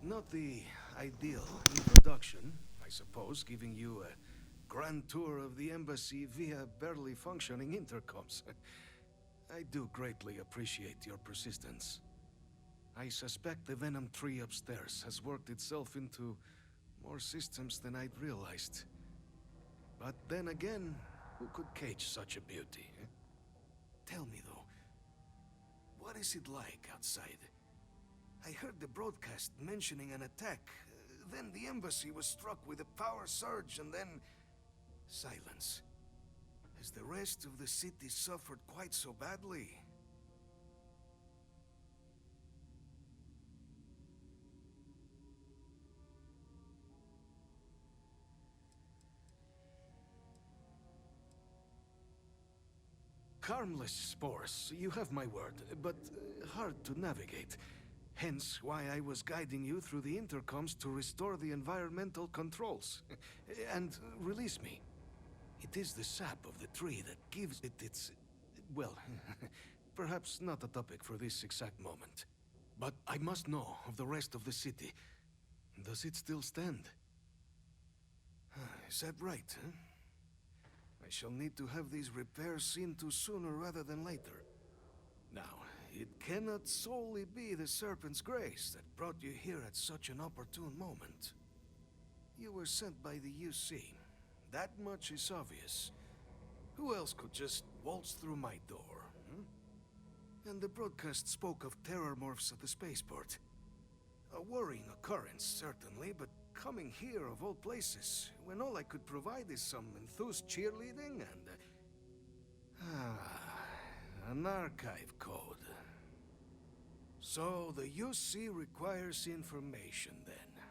Not the ideal introduction, I suppose, giving you a grand tour of the embassy via barely functioning intercoms. I do greatly appreciate your persistence. I suspect the Venom tree upstairs has worked itself into more systems than I'd realized. But then again, who could cage such a beauty? Eh? Tell me though, what is it like outside? I heard the broadcast mentioning an attack. Then the embassy was struck with a power surge and then silence. Has the rest of the city suffered quite so badly? Harmless spores, you have my word, but hard to navigate. Hence why I was guiding you through the intercoms to restore the environmental controls. And release me. It is the sap of the tree that gives it its... well, perhaps not a topic for this exact moment. But I must know of the rest of the city. Does it still stand? Is that right, huh? I shall need to have these repairs seen to sooner rather than later. Now, it cannot solely be the Serpent's grace that brought you here at such an opportune moment. You were sent by the UC. That much is obvious. Who else could just waltz through my door, hmm? And the broadcast spoke of Terrormorphs at the spaceport. A worrying occurrence, certainly, but coming here of all places, when all I could provide is some enthused cheerleading and... an archive code. So the UC requires information, then.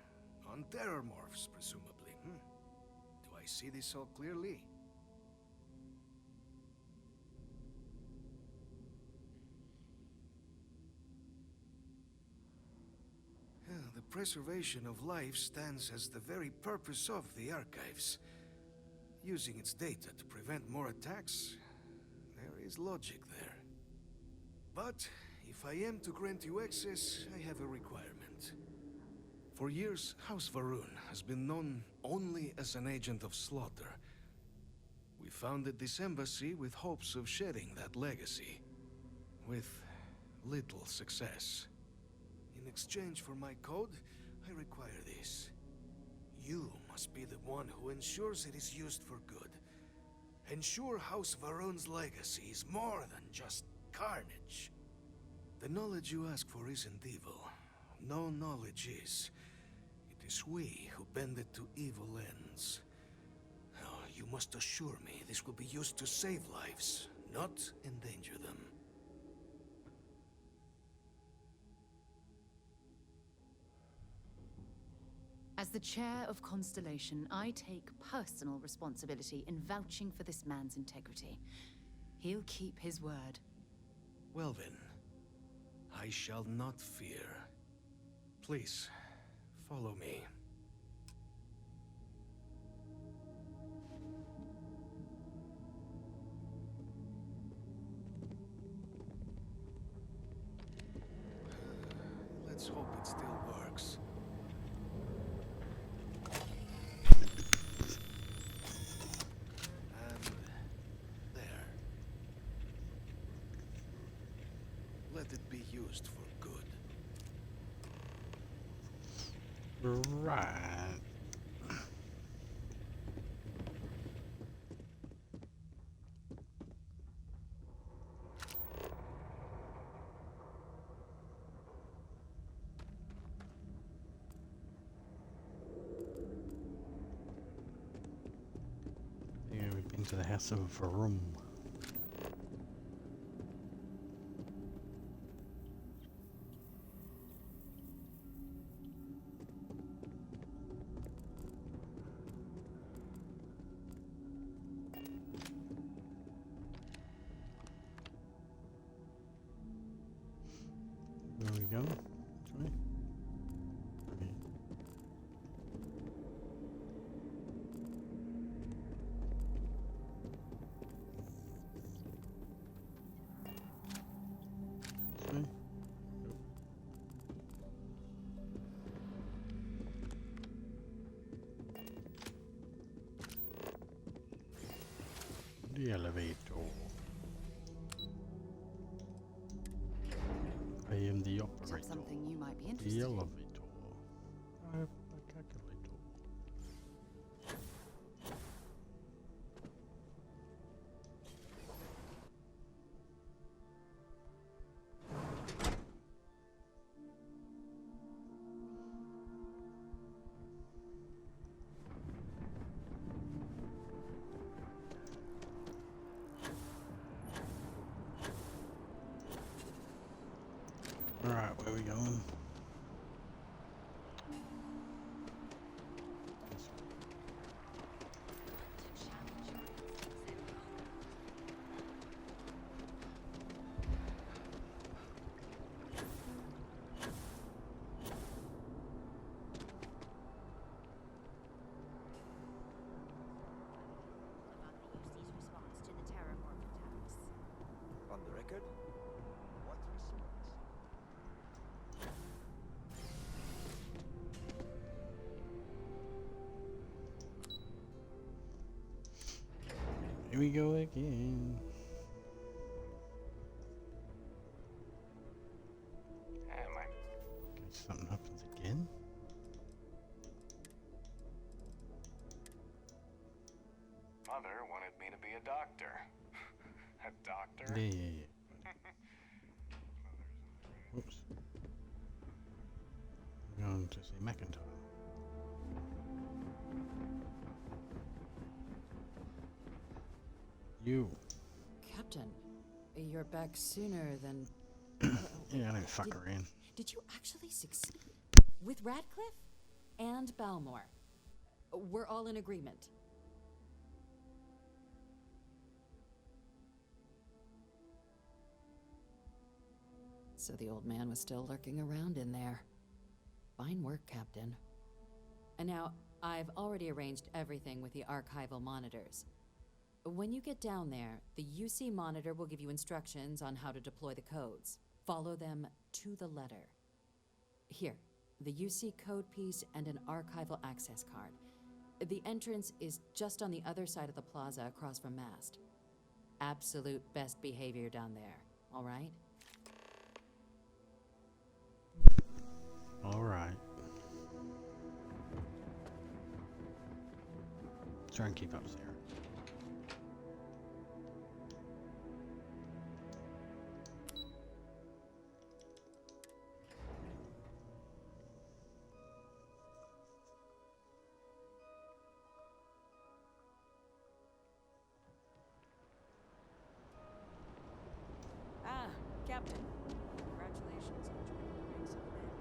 On Terrormorphs, presumably, hmm? Do I see this all clearly? The preservation of life stands as the very purpose of the archives. Using its data to prevent more attacks, there is logic there. But if I am to grant you access, I have a requirement. For years, House Varun has been known only as an agent of slaughter. We founded this embassy with hopes of shedding that legacy. With little success. In exchange for my code, I require this. You must be the one who ensures it is used for good. Ensure House Varun's legacy is more than just carnage. The knowledge you ask for isn't evil. No knowledge is. It is we who bend it to evil ends. Now, you must assure me this will be used to save lives, not endanger them. As the chair of Constellation, I take personal responsibility in vouching for this man's integrity. He'll keep his word. Well then, I shall not fear. Please, follow me. Let's hope it still works. And there. Let it be used for good. Right. Yeah, we've been to the House of Varun. There we go. Sorry. Okay. Sorry. The elevator. I am the operator. Something you might be The interested in. elevator. I have a calculator. Alright, where are we going? record? What response? Here we go again. Something happens again? Mother wanted me to be a doctor. A doctor? Yeah. Oops. I'm going to see McIntyre. You. Captain, you're back sooner than... Yeah, I don't fuck around. Did you actually succeed? With Radcliffe? And Balmore? We're all in agreement. So the old man was still lurking around in there. Fine work, Captain. And now, I've already arranged everything with the archival monitors. When you get down there, the UC monitor will give you instructions on how to deploy the codes. Follow them to the letter. Here, the UC code piece and an archival access card. The entrance is just on the other side of the plaza across from Mast. Absolute best behavior down there, all right? All right. Try and keep up, Sarah. Ah, Captain. Congratulations on joining the ranks of the Vanguard.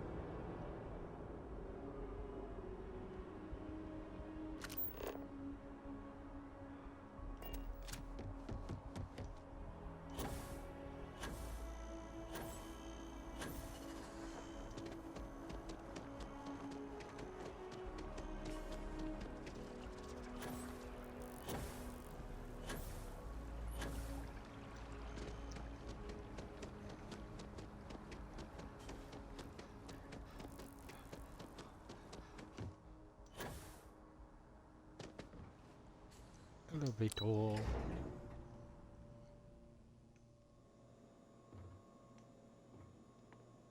Elevator.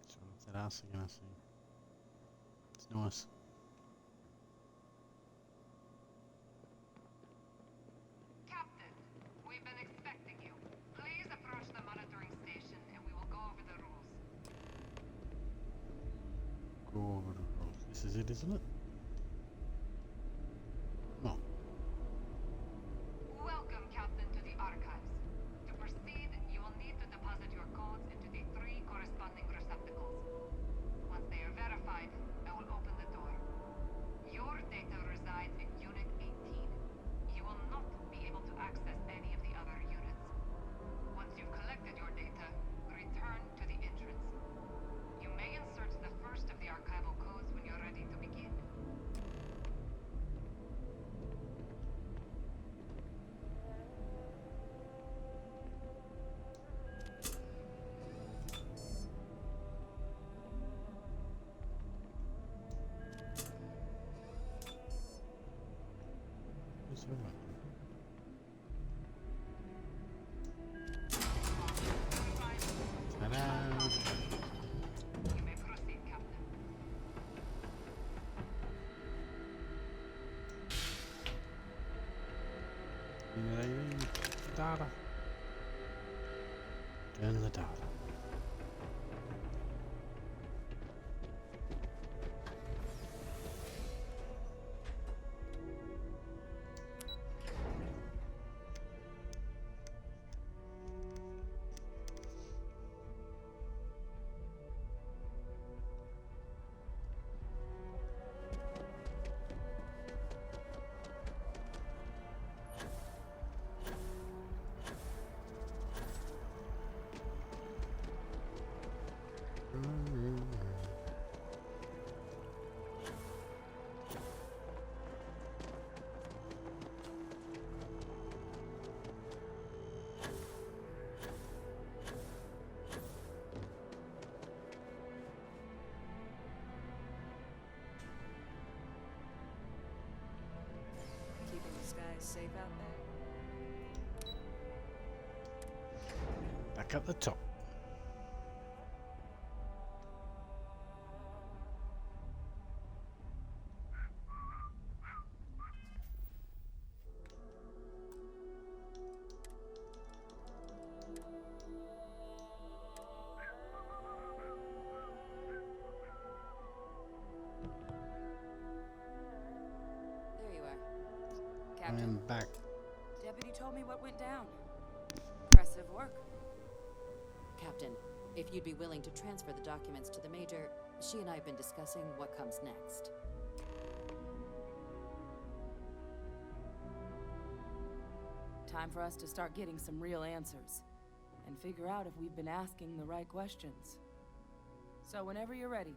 So what's that else again I see? It's nice. Captain, we've been expecting you. Please approach the monitoring station and we will go over the rules. Go over the rules. This is it, isn't it? No. Welcome, Captain, to the archives. To proceed, you will need to deposit your codes into the 3 corresponding receptacles. Once they are verified, I will open the door. Your data resides in Unit 18. You will not be able to access any of the other units. Once you've collected your data, return to the entrance. You may insert the first of the archival codes when you're ready to begin. What's that? Ta-da! You may proceed, Captain. Data. Turn the data. guys safe out there? Back up the top. There you are. I Captain, am back. Deputy told me what went down. Impressive work. Captain, if you'd be willing to transfer the documents to the Major, she and I have been discussing what comes next. Time for us to start getting some real answers. And figure out if we've been asking the right questions. So whenever you're ready.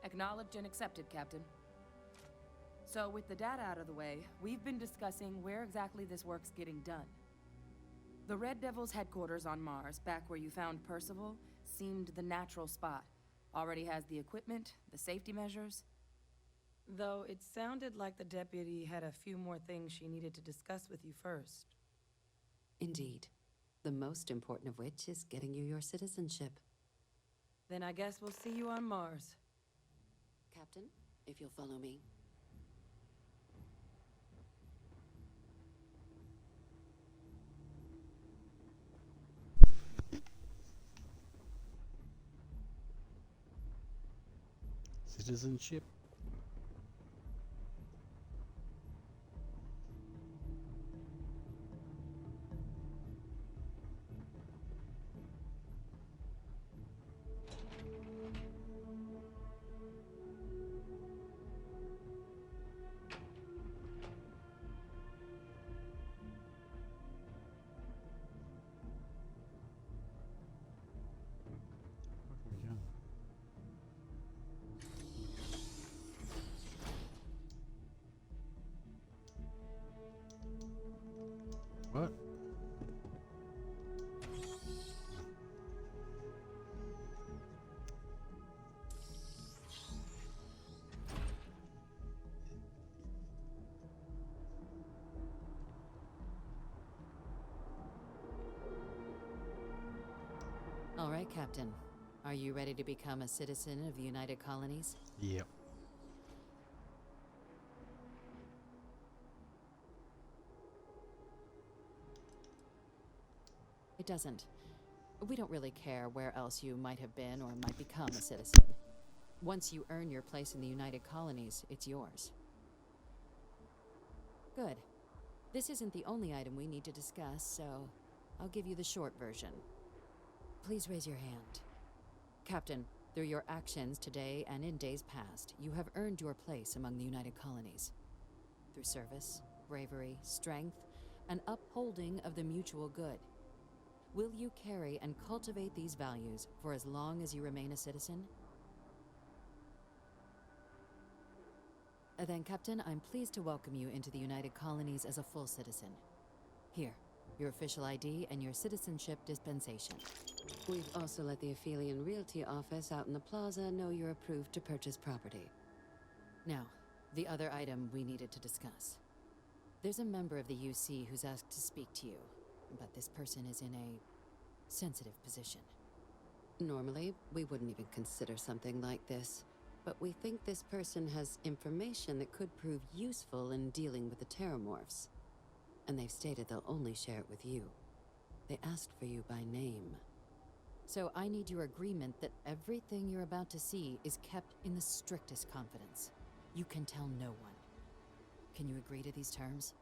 Acknowledged and accepted, Captain. So with the data out of the way, we've been discussing where exactly this work's getting done. The Red Devil's headquarters on Mars, back where you found Percival, seemed the natural spot. Already has the equipment, the safety measures. Though it sounded like the deputy had a few more things she needed to discuss with you first. Indeed. The most important of which is getting you your citizenship. Then I guess we'll see you on Mars. Captain, if you'll follow me. Citizenship. What? All right, Captain. Are you ready to become a citizen of the United Colonies? Yep. It doesn't. We don't really care where else you might have been or might become a citizen. Once you earn your place in the United Colonies, it's yours. Good. This isn't the only item we need to discuss, so I'll give you the short version. Please raise your hand. Captain, through your actions today and in days past, you have earned your place among the United Colonies. Through service, bravery, strength, and upholding of the mutual good. Will you carry and cultivate these values for as long as you remain a citizen? Then, Captain, I'm pleased to welcome you into the United Colonies as a full citizen. Here, your official ID and your citizenship dispensation. We've also let the Aphelion Realty office out in the plaza know you're approved to purchase property. Now, the other item we needed to discuss. There's a member of the UC who's asked to speak to you, but this person is in a sensitive position. Normally, we wouldn't even consider something like this, but we think this person has information that could prove useful in dealing with the Terrormorphs. And they've stated they'll only share it with you. They asked for you by name. So I need your agreement that everything you're about to see is kept in the strictest confidence. You can tell no one. Can you agree to these terms?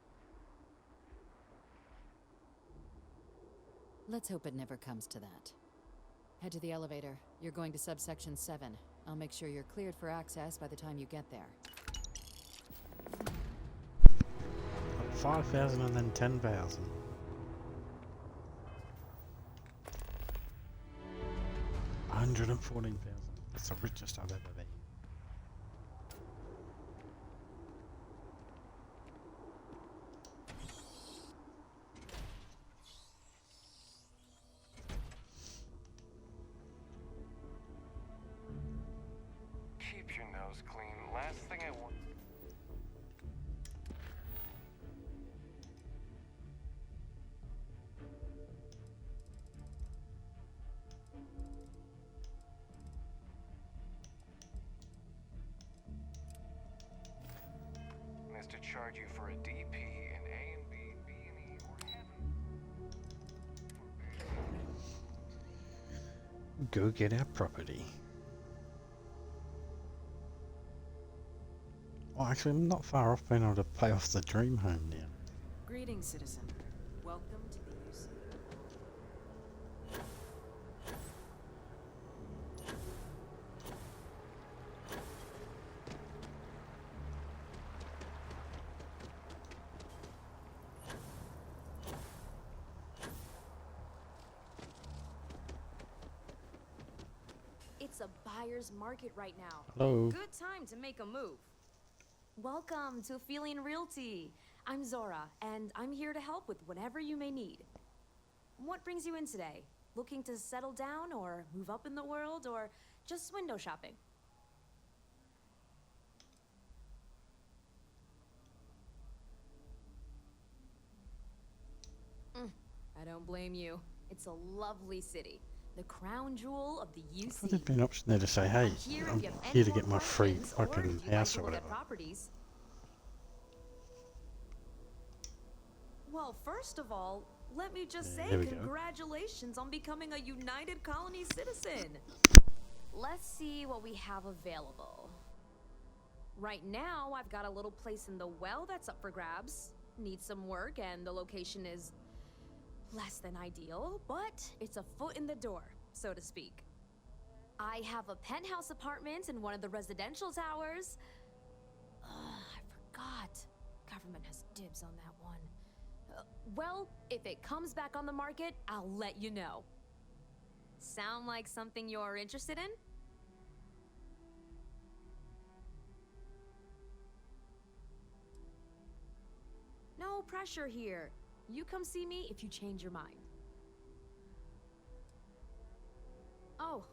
Let's hope it never comes to that. Head to the elevator. You're going to subsection 7. I'll make sure you're cleared for access by the time you get there. 5,000 and then 10,000. 114,000. That's the richest I've ever been. house clean. Last thing I want. Is to charge you for a DP in A and B, B and E, or heaven. Go get our property. Well, actually, I'm not far off being able to pay off the dream home now. Greetings, citizen. Welcome to the UC. It's a buyer's market right now. Hello. Good time to make a move. Welcome to Feeling Realty. I'm Zora, and I'm here to help with whatever you may need. What brings you in today? Looking to settle down or move up in the world or just window shopping? I don't blame you. It's a lovely city. The crown jewel of the I thought UC. there'd be an option there to say, hey, I'm here to get my free fucking house or whatever. Properties. Well, first of all, let me just say there we go. congratulations on becoming a United Colony citizen. Let's see what we have available. Right now, I've got a little place in the well that's up for grabs. Needs some work, and the location is less than ideal, but it's a foot in the door, so to speak. I have a penthouse apartment in one of the residential towers. I forgot. Government has dibs on that one. Well, if it comes back on the market, I'll let you know. Sound like something you're interested in? No pressure here. You come see me if you change your mind. Oh,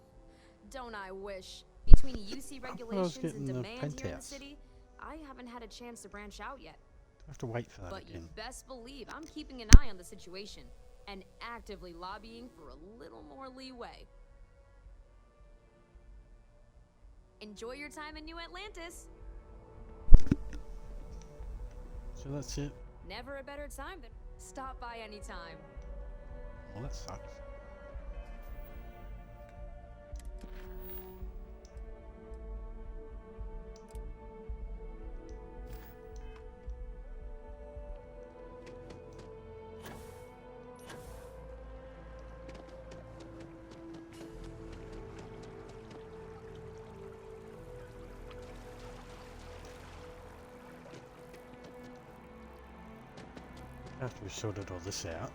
don't I wish. Between UC regulations and getting the demand here in the penthouse. city, I haven't had a chance to branch out yet. I have to wait for that But again. you best believe I'm keeping an eye on the situation and actively lobbying for a little more leeway. Enjoy your time in New Atlantis. So that's it. Never a better time than stop by anytime. Well, that sucks. After we've sorted all this out,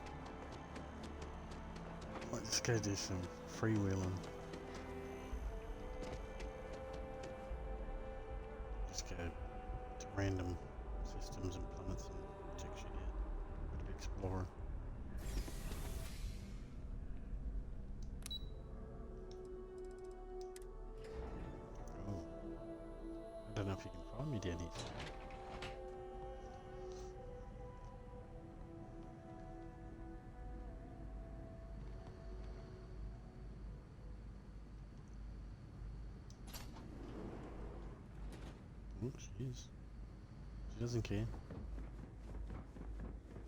let's go do some freewheeling. Just go to random systems and planets and check shit out. Bit of exploring. Oh. I don't know if you can find me down here. Oh, she is. She doesn't care.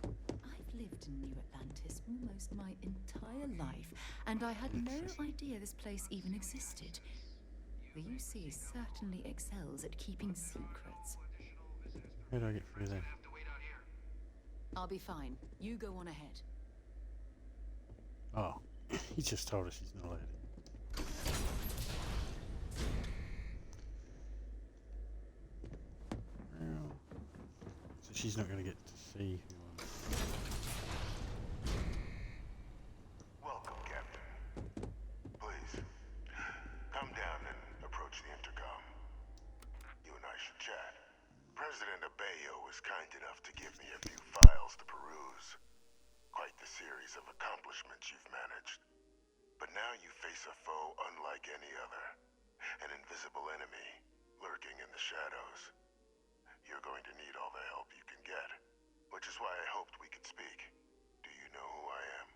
I've lived in New Atlantis almost my entire life, and I had no idea this place even existed. The UC certainly excels at keeping secrets. How do I get through there? I'll be fine. You go on ahead. Oh, he just told us she's not allowed. So she's not going to get to see who Welcome, Captain. Please, come down and approach the intercom. You and I should chat. President Abeyo was kind enough to give me a few files to peruse. Quite the series of accomplishments you've managed. But now you face a foe unlike any other. An invisible enemy, lurking in the shadows. You're going to need all the help you can get, which is why I hoped we could speak. Do you know who I am?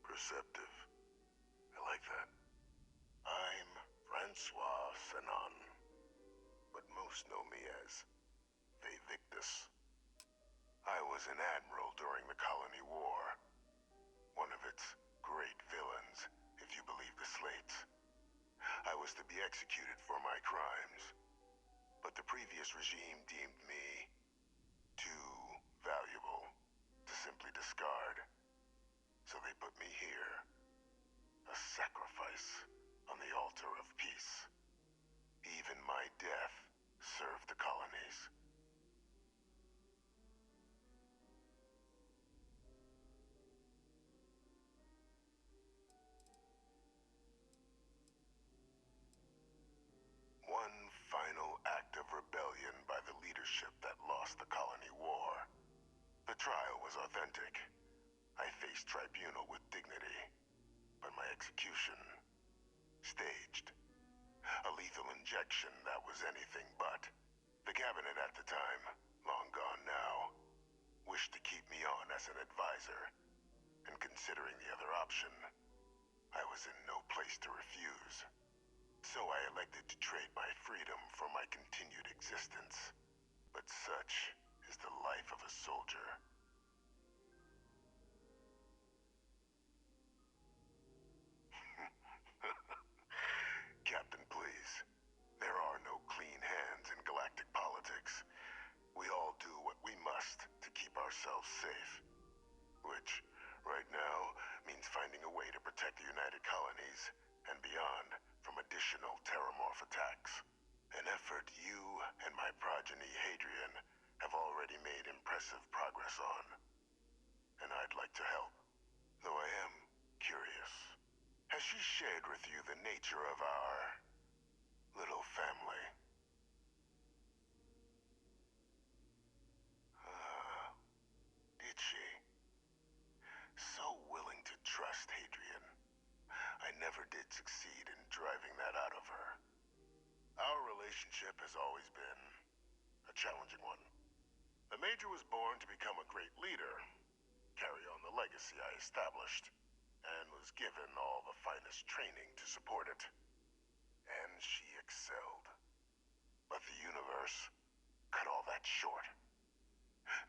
Perceptive. I like that. I'm Francois Sanon, but most know me as Victus. I was an admiral during the Colony War. One of its great villains, if you believe the slates. I was to be executed for my crimes, but the previous regime deemed me too valuable to simply discard. So they put me here, a sacrifice on the altar of peace. Even my death served the colonies. One final act of rebellion by the leadership that lost the Colony War. The trial was authentic. I faced tribunal with dignity, but my execution, staged. A lethal injection that was anything but. The cabinet at the time, long gone now, wished to keep me on as an advisor, and considering the other option, I was in no place to refuse. So I elected to trade my freedom for my continued existence. But such is the life of a soldier. Captain, please. There are no clean hands in galactic politics. We all do what we must to keep ourselves safe. Which, right now, means finding a way to protect the United Colonies and beyond from additional Terrormorph attacks. An effort you and my progeny Hadrian have already made impressive progress on. And I'd like to help, though I am curious. Has she shared with you the nature of our little family? Did she? So willing to trust Hadrian. I never did succeed in driving that out of her. Our relationship has always been a challenging one. The Major was born to become a great leader, carry on the legacy I established, and was given all the finest training to support it. And she excelled. But the universe cut all that short.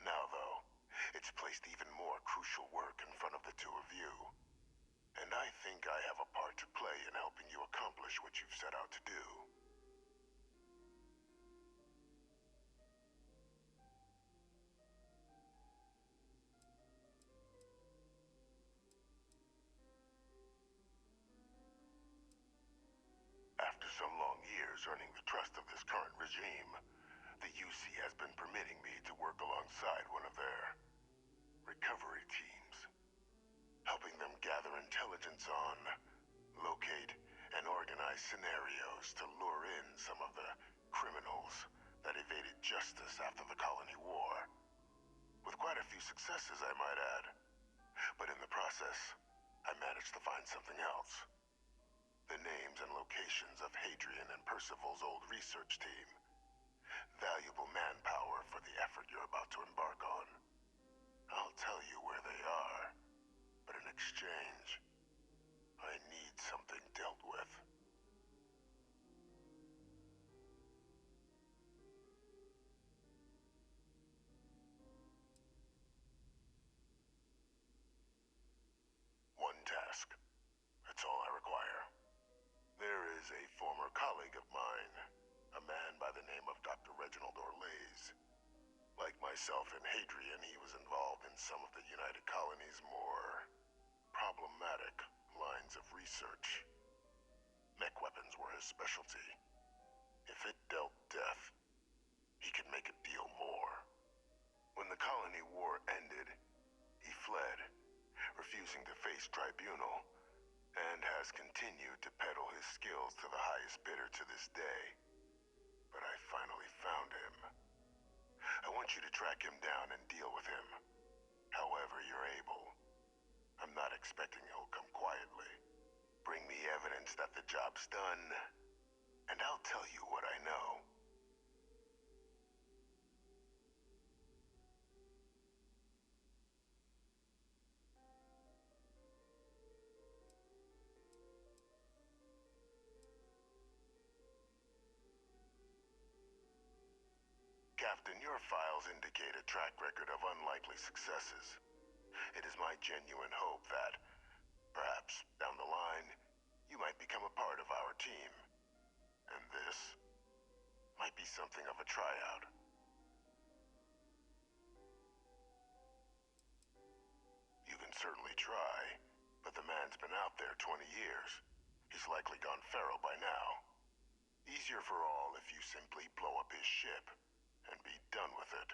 Now, though, it's placed even more crucial work in front of the two of you. And I think I have a part to play in helping you accomplish what you've set out to do. After some long years earning the trust of this current regime, the UC has been permitting me to work alongside one of their recovery teams, helping them gather intelligence on, locate, and organize scenarios to lure in some of the criminals that evaded justice after the Colony War. With quite a few successes, I might add. But in the process, I managed to find something else. The names and locations of Hadrian and Percival's old research team. Valuable manpower for the effort you're about to embark on. I'll tell you where they are, but in exchange, I need something dealt with. One task. That's all I require. There is a former colleague of mine, a man by the name of Dr. Reginald Orlaise. Like myself and Hadrian, he was involved in some of the United Colony's more problematic lines of research. Mech weapons were his specialty. If it dealt death, he could make it deal more. When the Colony War ended, he fled, refusing to face tribunal, and has continued to peddle his skills to the highest bidder to this day. But I finally found him. I want you to track him down and deal with him, however you're able. I'm not expecting he'll come quietly. Bring me evidence that the job's done, and I'll tell you what I know. Captain, your files indicate a track record of unlikely successes. It is my genuine hope that, perhaps down the line, you might become a part of our team. And this might be something of a tryout. You can certainly try, but the man's been out there 20 years. He's likely gone feral by now. Easier for all if you simply blow up his ship and be done with it.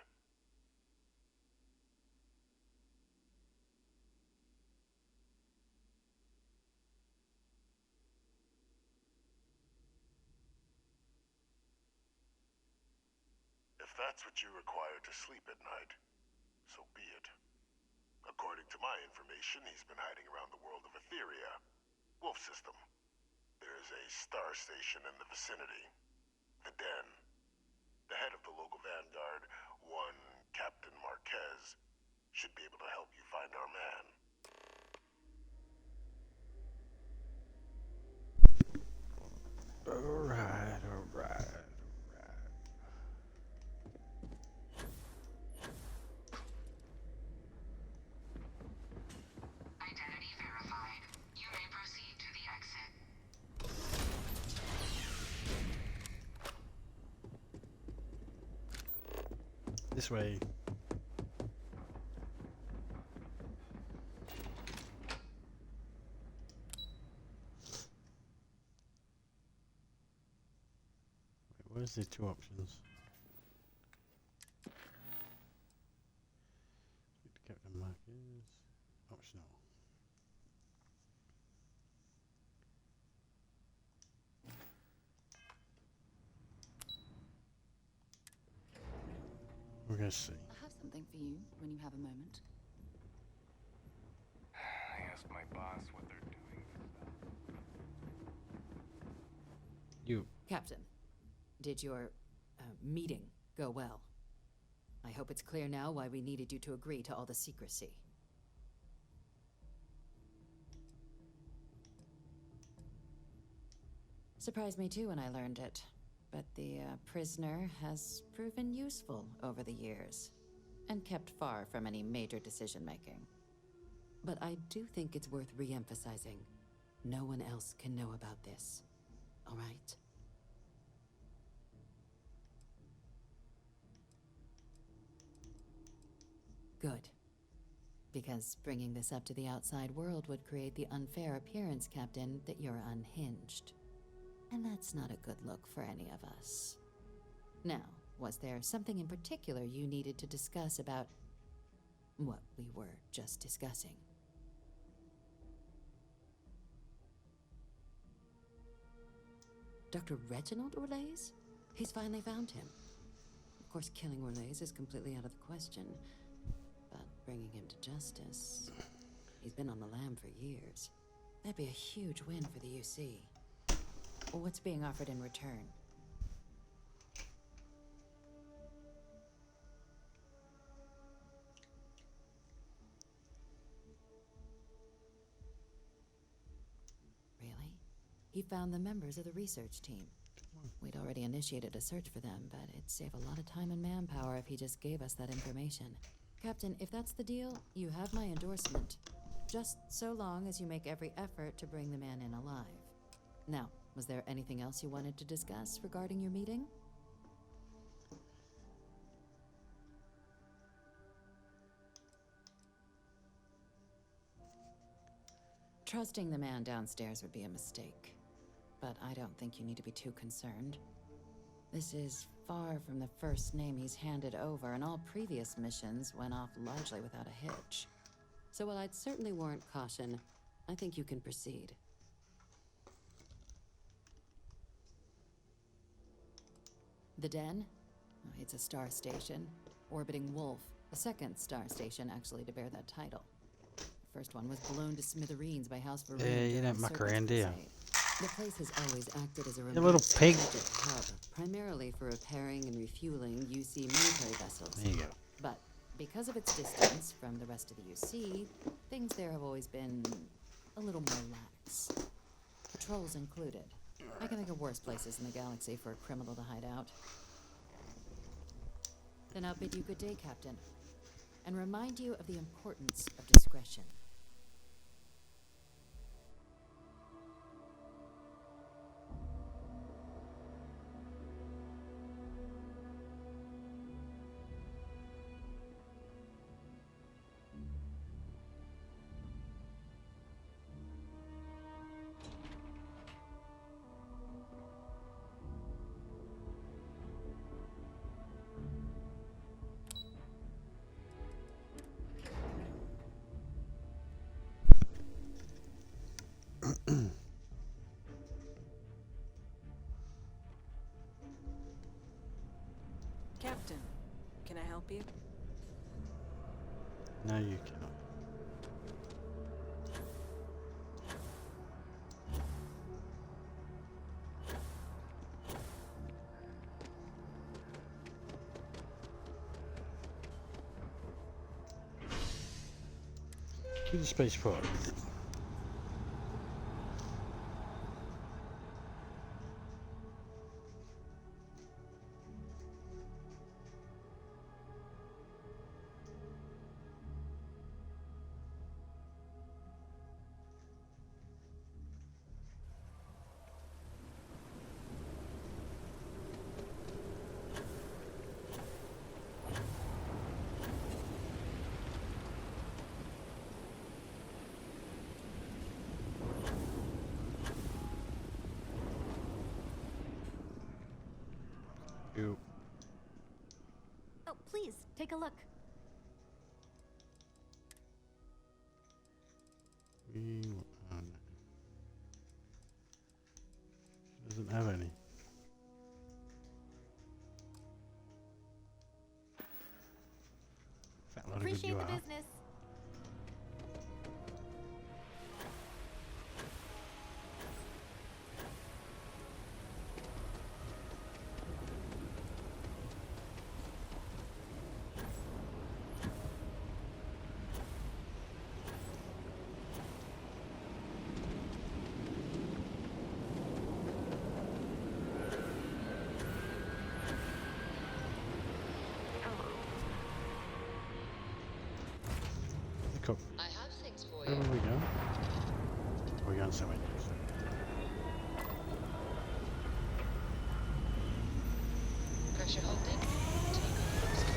If that's what you require to sleep at night, so be it. According to my information, he's been hiding around the world of Etheria, Wolf System. There's a star station in the vicinity, the Den. The head of the local Vanguard, one Captain Marquez, should be able to help you find our man. Alright. Identity verified. You may proceed to the exit. This way. Wait, where's the two options? Captain Marquez. Optional. We're gonna see. I have something for you when you have a moment. I asked my boss what they're doing. You. Captain, did your meeting go well? I hope it's clear now why we needed you to agree to all the secrecy. Surprised me too when I learned it. But the prisoner has proven useful over the years, and kept far from any major decision-making. But I do think it's worth re-emphasizing. No one else can know about this, all right? Good. Because bringing this up to the outside world would create the unfair appearance, Captain, that you're unhinged. And that's not a good look for any of us. Now, was there something in particular you needed to discuss about what we were just discussing? Dr. Reginald Orlaise? He's finally found him. Of course, killing Orlaise is completely out of the question, but bringing him to justice... He's been on the lam for years. That'd be a huge win for the UC. What's being offered in return? Really? He found the members of the research team. We'd already initiated a search for them, but it'd save a lot of time and manpower if he just gave us that information. Captain, if that's the deal, you have my endorsement. Just so long as you make every effort to bring the man in alive. Now, was there anything else you wanted to discuss regarding your meeting? Trusting the man downstairs would be a mistake, but I don't think you need to be too concerned. This is far from the first name he's handed over, and all previous missions went off largely without a hitch. So while I'd certainly warrant caution, I think you can proceed. The Den? It's a star station. Orbiting Wolf, the second star station actually to bear that title. The first one was blown to smithereens by House Varun. Yeah, you don't muck around, do you? The place has always acted as a You little pig. hub, primarily for repairing and refueling UC military vessels. There you go. But because of its distance from the rest of the UC, things there have always been a little more lax. Patrols included. I can think of worse places in the galaxy for a criminal to hide out. Then I'll bid you good day, Captain, and remind you of the importance of discretion. Captain, can I help you? No, you cannot. To the spaceport. You. Oh, please, take a look. She doesn't have any. Fat lot of good Appreciate you the are. business. Cool. I have things for Where will we go? We're going somewhere. Pressure holding. Takeoff start.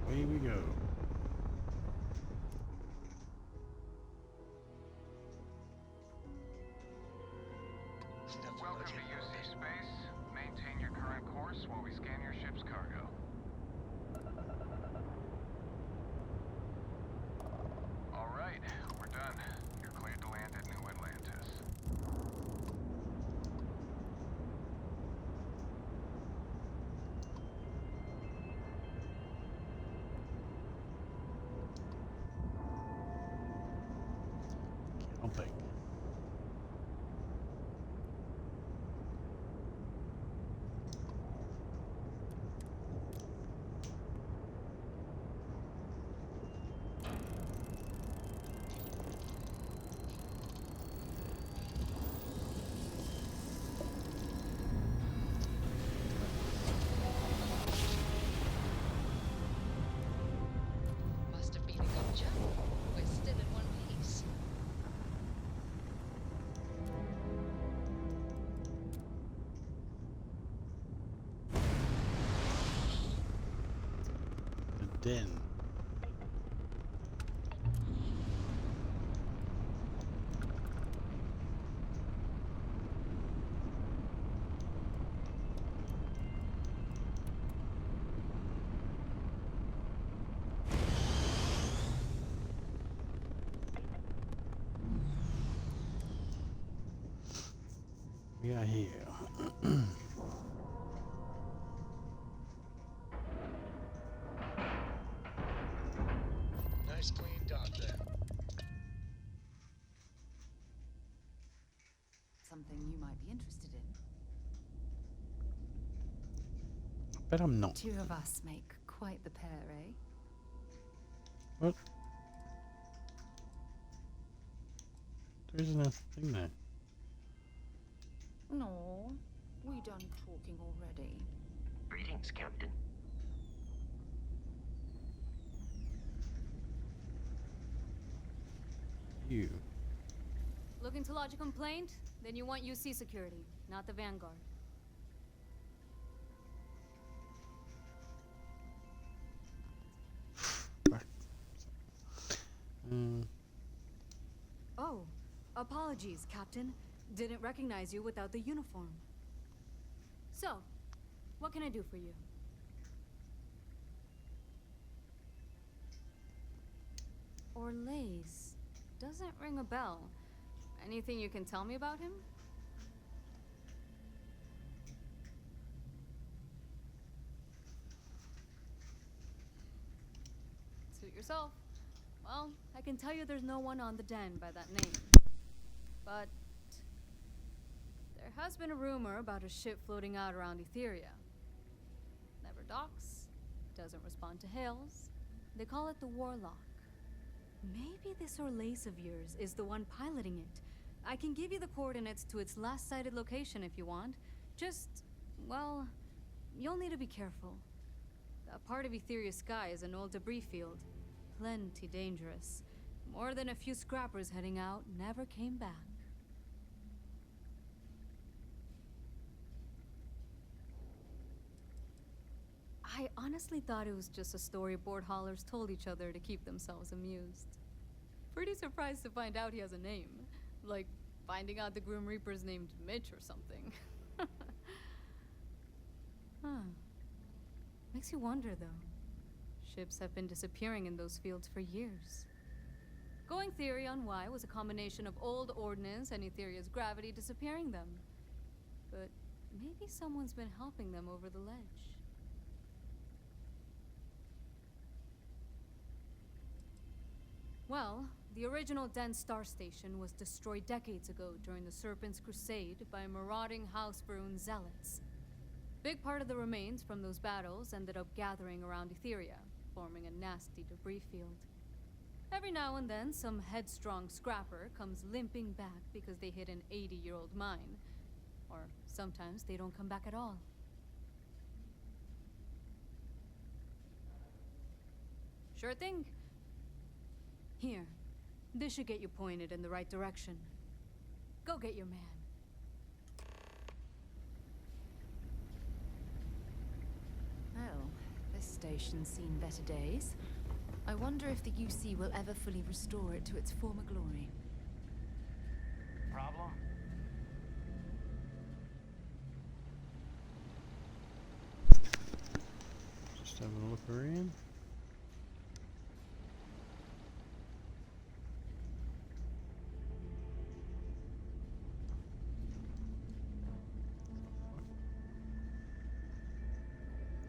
Away we go. Welcome to UC Space. Maintain your current course while we scan your ship's cargo. All right, we're done. You're cleared to land at New Atlantis. Camping. Must have been a good job. We're still in one piece. The Den. We are here. Nice clean dock there. Something you might be interested in. Bet I'm not. Two of us make quite the pair, eh? What? There isn't a thing there. No, we done talking already. Greetings, Captain. You. Looking to lodge a complaint? Then you want UC security, not the Vanguard. Oh, apologies, Captain. Didn't recognize you without the uniform. So, what can I do for you? Orlaise. Doesn't ring a bell. Anything you can tell me about him? Suit yourself. Well, I can tell you there's no one on the den by that name. But there has been a rumor about a ship floating out around Etheria. Never docks, doesn't respond to hails. They call it the Warlock. Maybe this Orlaise of yours is the one piloting it. I can give you the coordinates to its last sighted location if you want. Just, well, you'll need to be careful. That part of Etheria's sky is an old debris field. Plenty dangerous. More than a few scrappers heading out never came back. I honestly thought it was just a story board haulers told each other to keep themselves amused. Pretty surprised to find out he has a name. Like finding out the Grim Reaper's named Mitch or something. Huh. Makes you wonder, though. Ships have been disappearing in those fields for years. Going theory on why was a combination of old ordnance and Etheria's gravity disappearing them. But maybe someone's been helping them over the ledge. Well, the original Den Star Station was destroyed decades ago during the Serpent's Crusade by marauding Houseburn zealots. Big part of the remains from those battles ended up gathering around Etheria, forming a nasty debris field. Every now and then, some headstrong scrapper comes limping back because they hit an 80-year-old mine. Or sometimes they don't come back at all. Sure thing. Here, this should get you pointed in the right direction. Go get your man. Well, this station's seen better days. I wonder if the UC will ever fully restore it to its former glory. Problem? Just having a look around.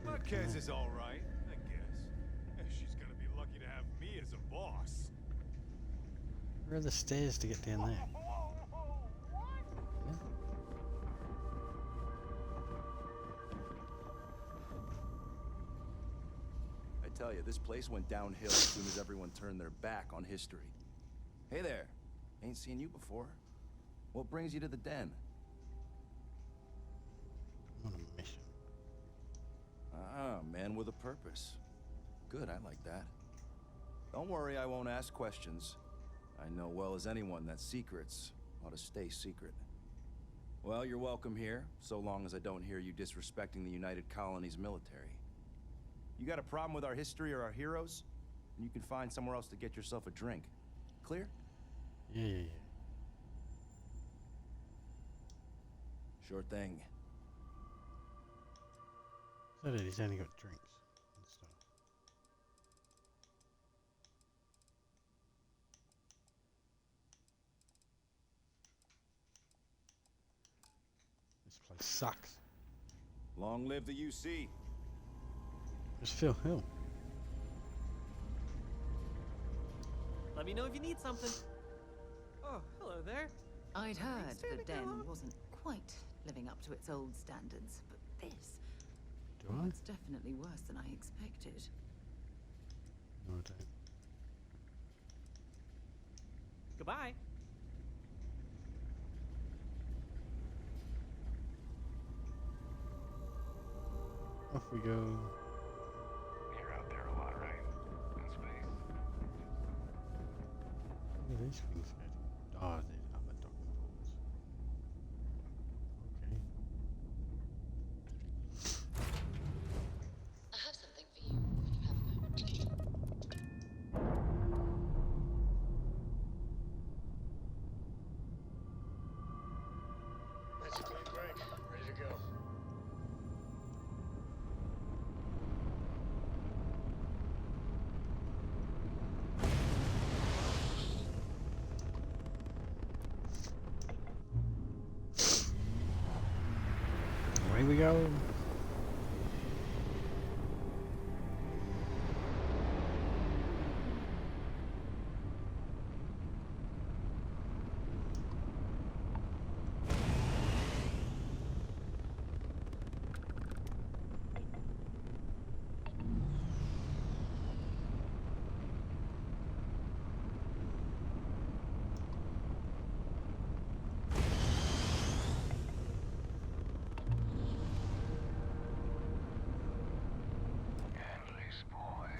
Marquez is all right, I guess. She's gonna be lucky to have me as a boss. Where are the stairs to get down there? I tell you, this place went downhill as soon as everyone turned their back on history. Hey there. Ain't seen you before. What brings you to the den? I'm on a mission. Ah, man with a purpose. Good, I like that. Don't worry, I won't ask questions. I know well as anyone that secrets ought to stay secret. Well, you're welcome here, so long as I don't hear you disrespecting the United Colonies military. You got a problem with our history or our heroes? And you can find somewhere else to get yourself a drink. Clear? Yeah. Sure thing. So that he's only got drinks and stuff. This place sucks. Long live the UC. There's Phil Hill. Let me know if you need something. Oh, hello there. I'd heard Stand the to go. den wasn't quite living up to its old standards, but this Do I? was definitely worse than I expected. No, I don't. Goodbye. Off we go. You're out there a lot, right? In space. Where are these things heading? Oh, they have a docking ports. Okay. I have something for you if you have a moment. That's a clean break. Ready to go. Away we go. Endless boy.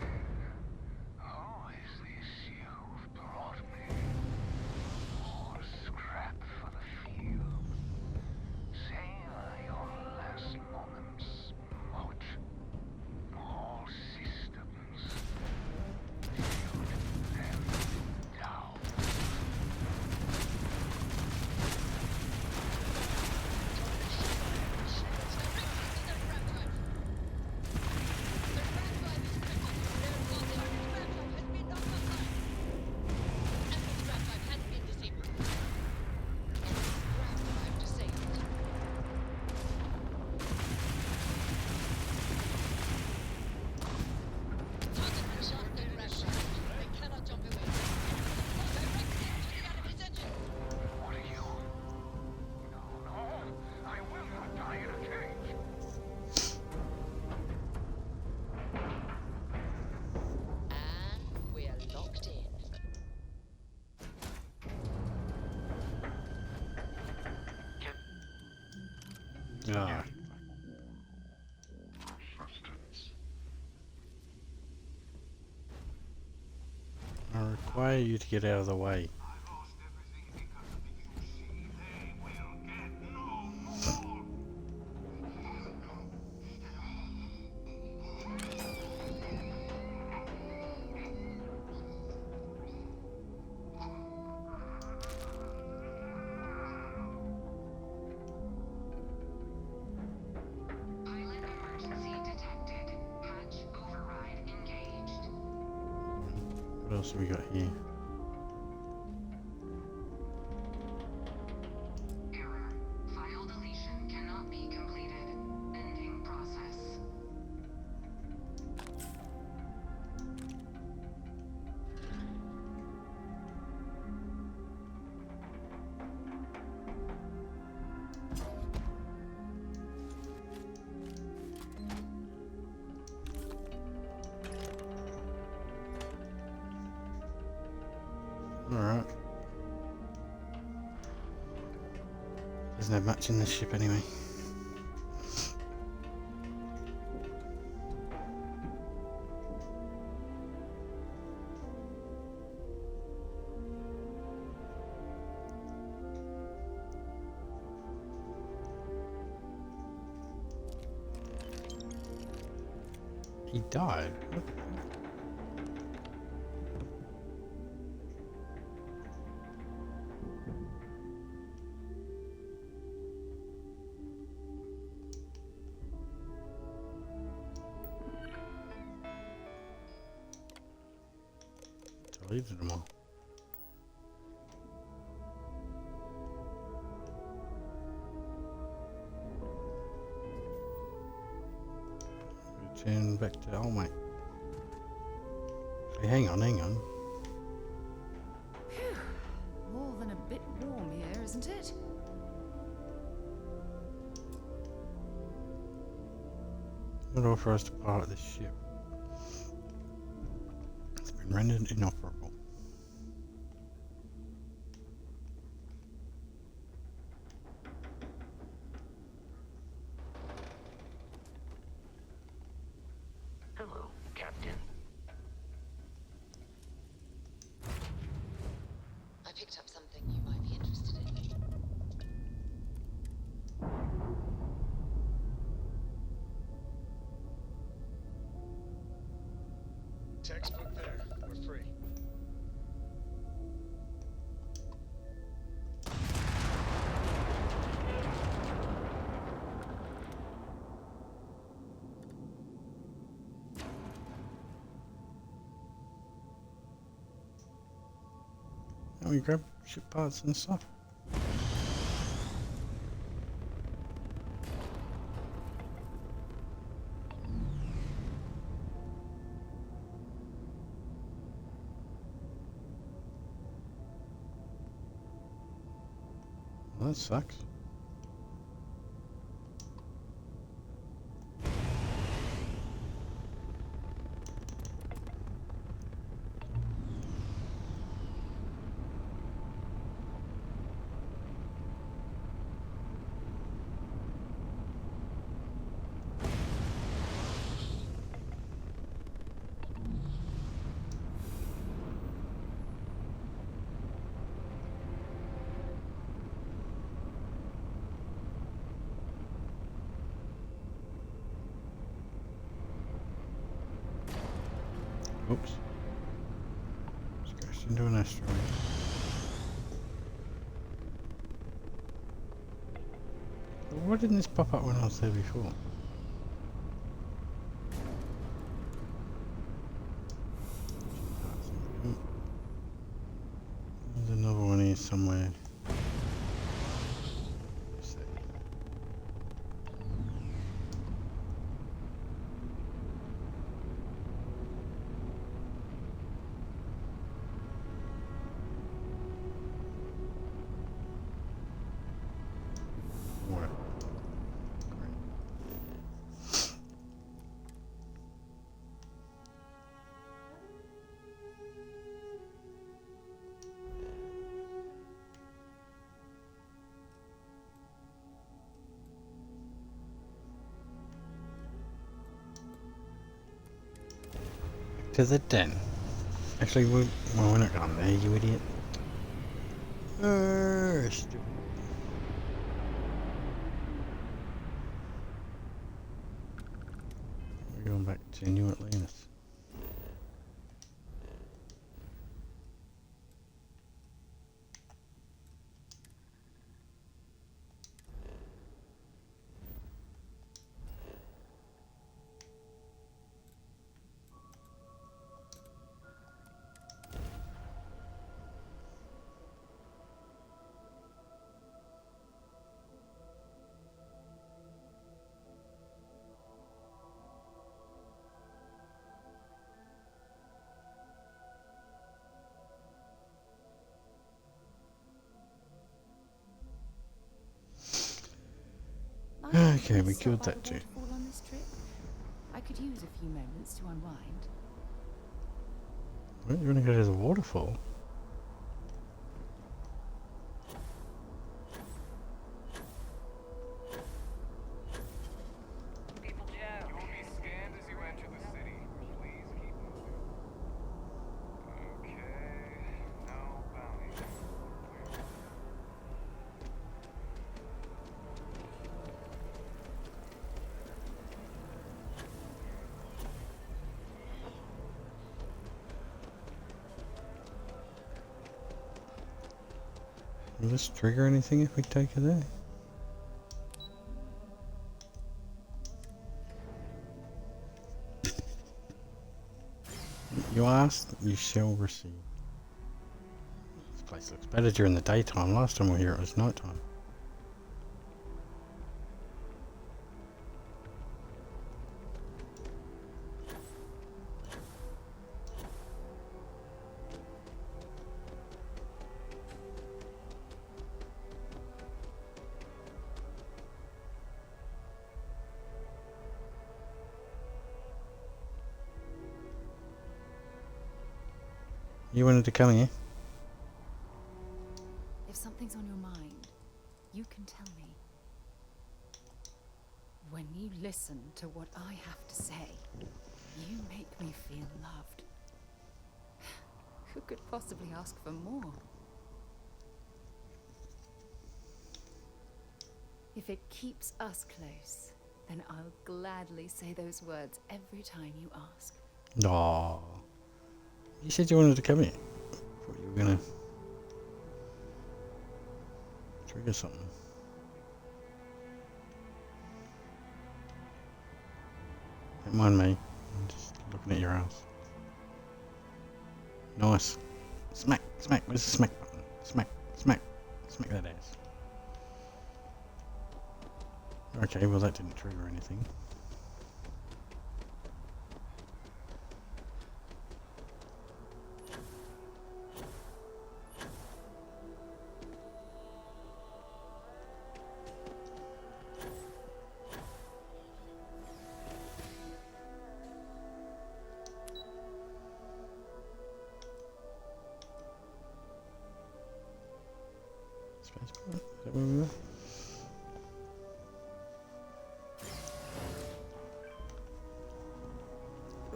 Who is this you've brought me? More scrap for the field. Savor your last moments, Moat. All systems. Shoot them down. What are you? No, I will not die in a cage. And we're locked in. Ah. I require you to get out of the way. Pilot emergency detected. Hatch override engaged. What else have we got here? Error. File deletion cannot be completed. Ending process. Alright. There's no match in this ship anyway. He died? What? Deleted them all. going back to... Oh my... Hey, hang on, hang on. Phew. More than a bit warm here, isn't it? In order for us to pilot this ship, it's been rendered inoperable. Hello, Captain. I picked up something you might be interested in. Textbook there. We're free. And we grab ship parts and stuff. Well, that sucks. Oops. Just crashed into an asteroid. But why didn't this pop up when I was there before? There's another one here somewhere. To the den. Actually, we're not going there, you idiot. Stupid. We're going back to New Atlantis. Okay, we killed that too. On this trip? I could use a few moments to unwind. Where do you want to go to the waterfall? Will this trigger anything if we take her there? You asked, you shall receive. This place looks better during the daytime. Last time we were here it was nighttime. You wanted to come here? If something's on your mind, you can tell me. When you listen to what I have to say, you make me feel loved. Who could possibly ask for more? If it keeps us close, then I'll gladly say those words every time you ask. No. You said you wanted to come here. Thought you were gonna trigger something. Don't mind me. I'm just looking at your house. Nice. Smack, smack. Where's the smack button? Smack, smack, smack that ass. Okay, well that didn't trigger anything. Spacebar? Is that where we were?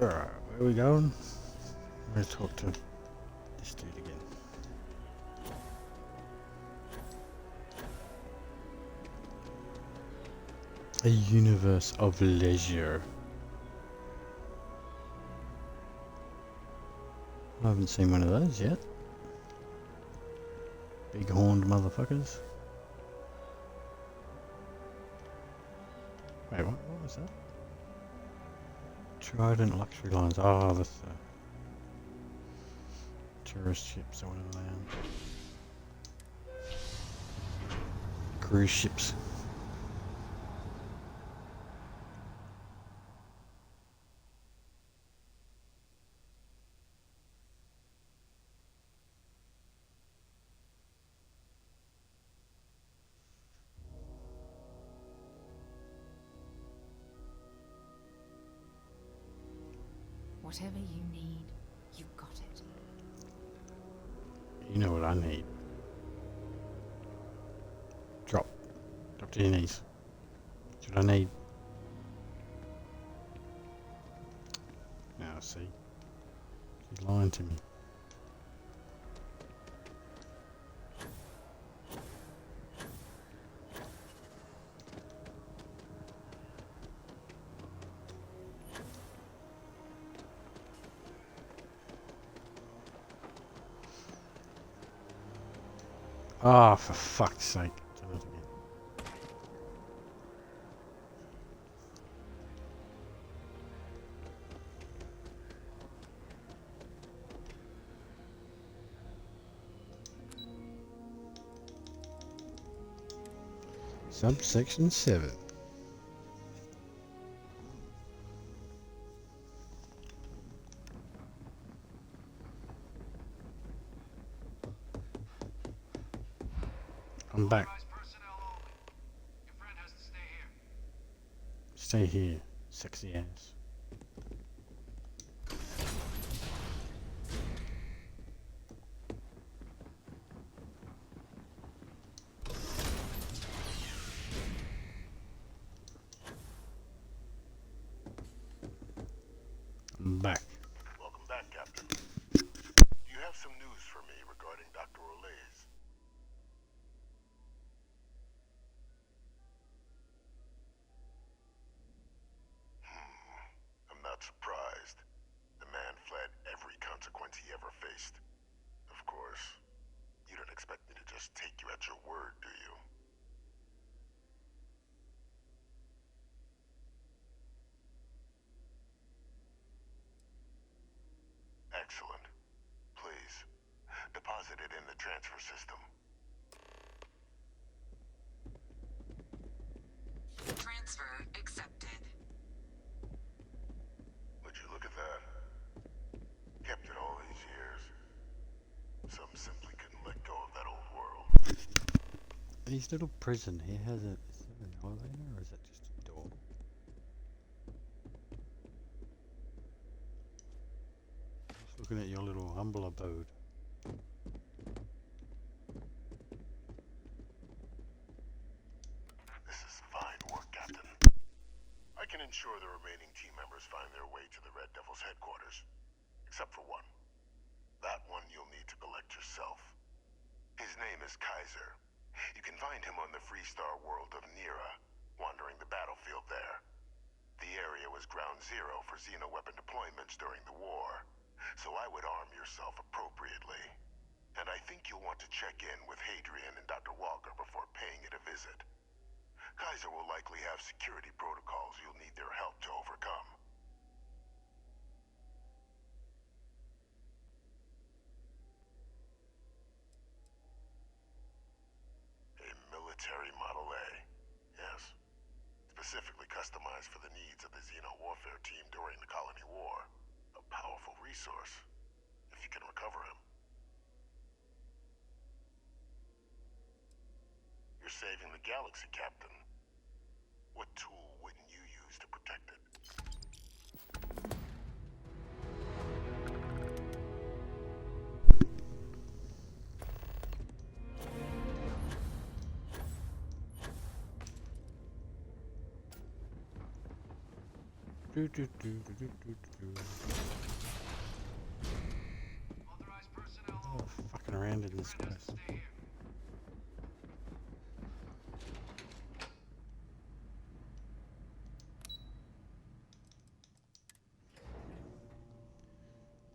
Alright, where are we going? I'm going to talk to this dude again. A universe of leisure. I haven't seen one of those yet. Big horned motherfuckers. Wait, what was that? Trident luxury lines. Oh, that's the tourist ships or whatever they are. Cruise ships. Whatever you need, you've got it. You know what I need. Drop. Drop to your knees. That's what I need. Now, see? She's lying to me. Ah, oh, for fuck's sake. Do it again. Subsection 7. I'm back. Stay here, sexy ass. I'm back. Welcome back, Captain. You have some news for me regarding Dr. Olays. I'm not surprised. The man fled every consequence he ever faced. Of course, you don't expect me to just take you at your word, do you? Excellent. Please, deposit it in the transfer system. Transfer accepted. Would you look at that? Kept it all these years. Some simply couldn't let go of that old world. His little prison here has a... Is there an elevator or is that just a door? This looking at your little humble abode. This is fine work, Captain. I can ensure the remaining team members find their way to the Red Devil's headquarters. Except for one. That one you'll need to collect yourself. His name is Kaiser. You can find him on the Freestar world of Nira, wandering the battlefield there. The area was ground zero for xeno-weapon deployments during the war, so I would arm yourself appropriately. And I think you'll want to check in with Hadrian and Dr. Walker before paying it a visit. Kaiser will likely have security protocols you'll need their help to overcome. A military Model A, yes. Specifically customized for the needs of the Xeno warfare team during the Colony War. A powerful resource, if you can recover him. You're saving the galaxy, Captain. What tool wouldn't you use to protect it? Oh, fucking around in this place.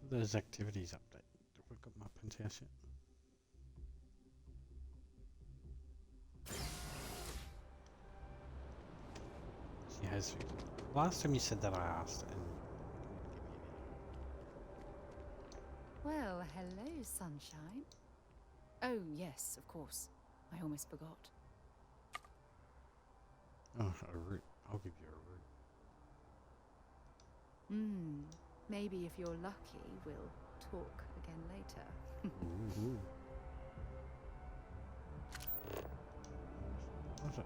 Those activities update. Have we got my penthouse yet? She has. Last time you said that I asked, and Well, hello, sunshine. Oh, yes, of course. I almost forgot. oh, a root. I'll give you a root. Maybe if you're lucky, we'll talk again later. Ooh. What's it?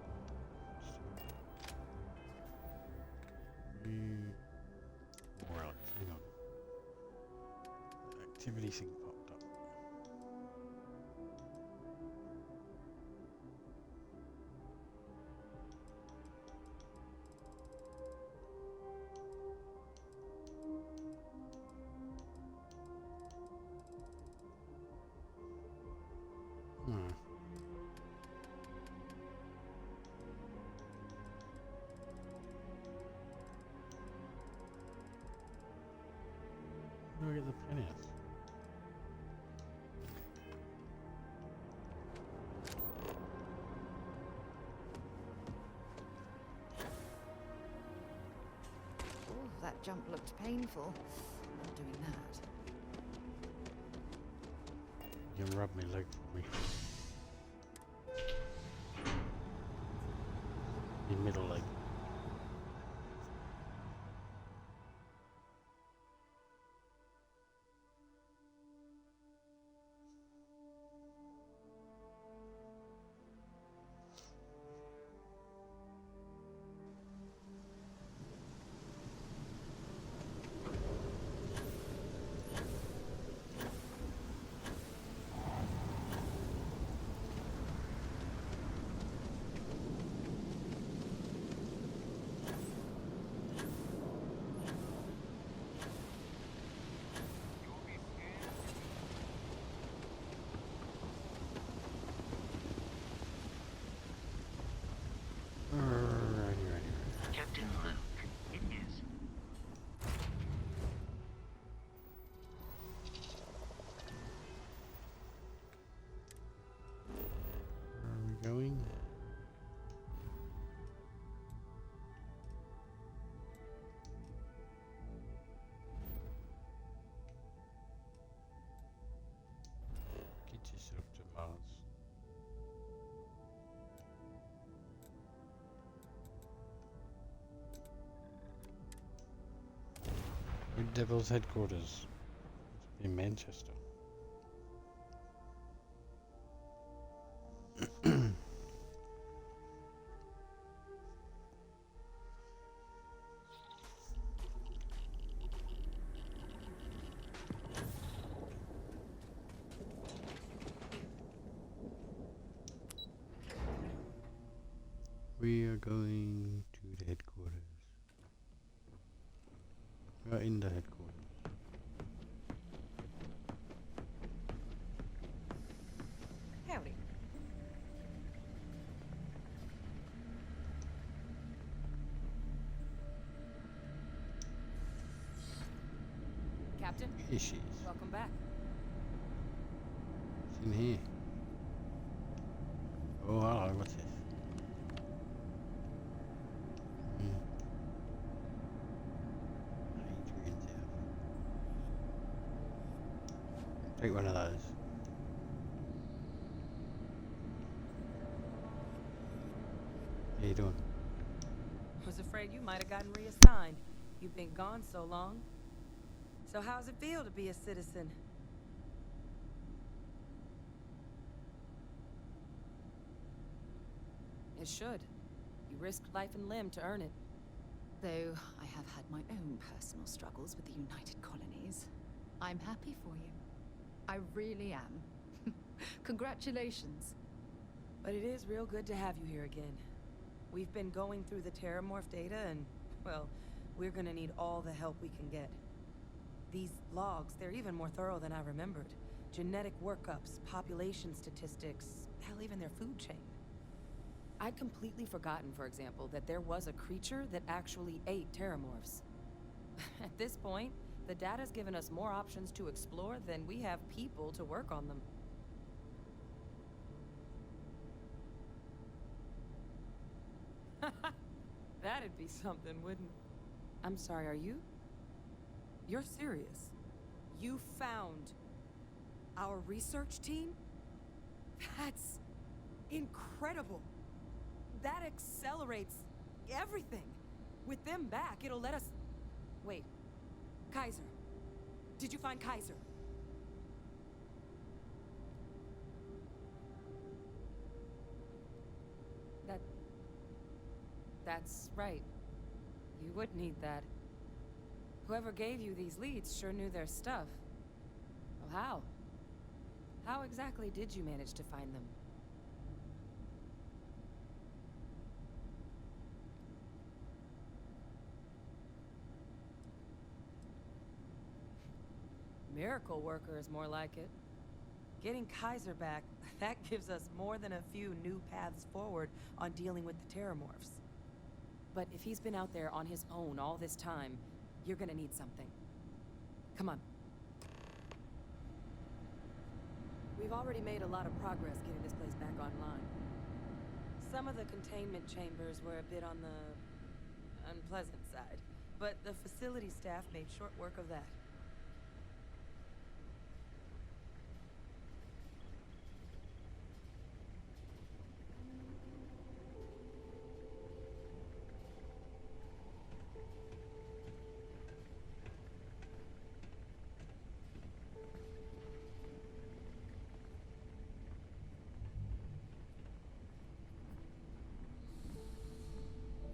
Well, hang on. Activity thing popped up. Where do I get the pennies? Oh, that jump looked painful. Not doing that. You can rub my leg for me. Your middle leg. Captain Luke, it is. Where are we going? Get yourself to Mars. Red Devil's headquarters in Manchester. We are going to the headquarters. We are in the headquarters. Howdy. Captain? Here she is. Welcome back. It's in here. Oh, hello, what's this? Adrian's out. Take one of those. How you doing? Was afraid you might have gotten reassigned. You've been gone so long. So how's it feel to be a citizen? It should. You risked life and limb to earn it. Though I have had my own personal struggles with the United Colonies, I'm happy for you. I really am. Congratulations. But it is real good to have you here again. We've been going through the Terrormorph data and, well, we're gonna need all the help we can get. These logs, they're even more thorough than I remembered. Genetic workups, population statistics, hell, even their food chain. I'd completely forgotten, for example, that there was a creature that actually ate Terrormorphs. At this point, the data's given us more options to explore than we have people to work on them. That'd be something, wouldn't it? I'm sorry, are you? You're serious? You found our research team? That's incredible. That accelerates everything. With them back, it'll let us... Wait. Kaiser. Did you find Kaiser? That's right. You would need that. Whoever gave you these leads sure knew their stuff. Well, how? How exactly did you manage to find them? Miracle worker is more like it. Getting Kaiser back, that gives us more than a few new paths forward on dealing with the Terrormorphs. But if he's been out there on his own all this time, you're gonna need something. Come on. We've already made a lot of progress getting this place back online. Some of the containment chambers were a bit on the unpleasant side, but the facility staff made short work of that.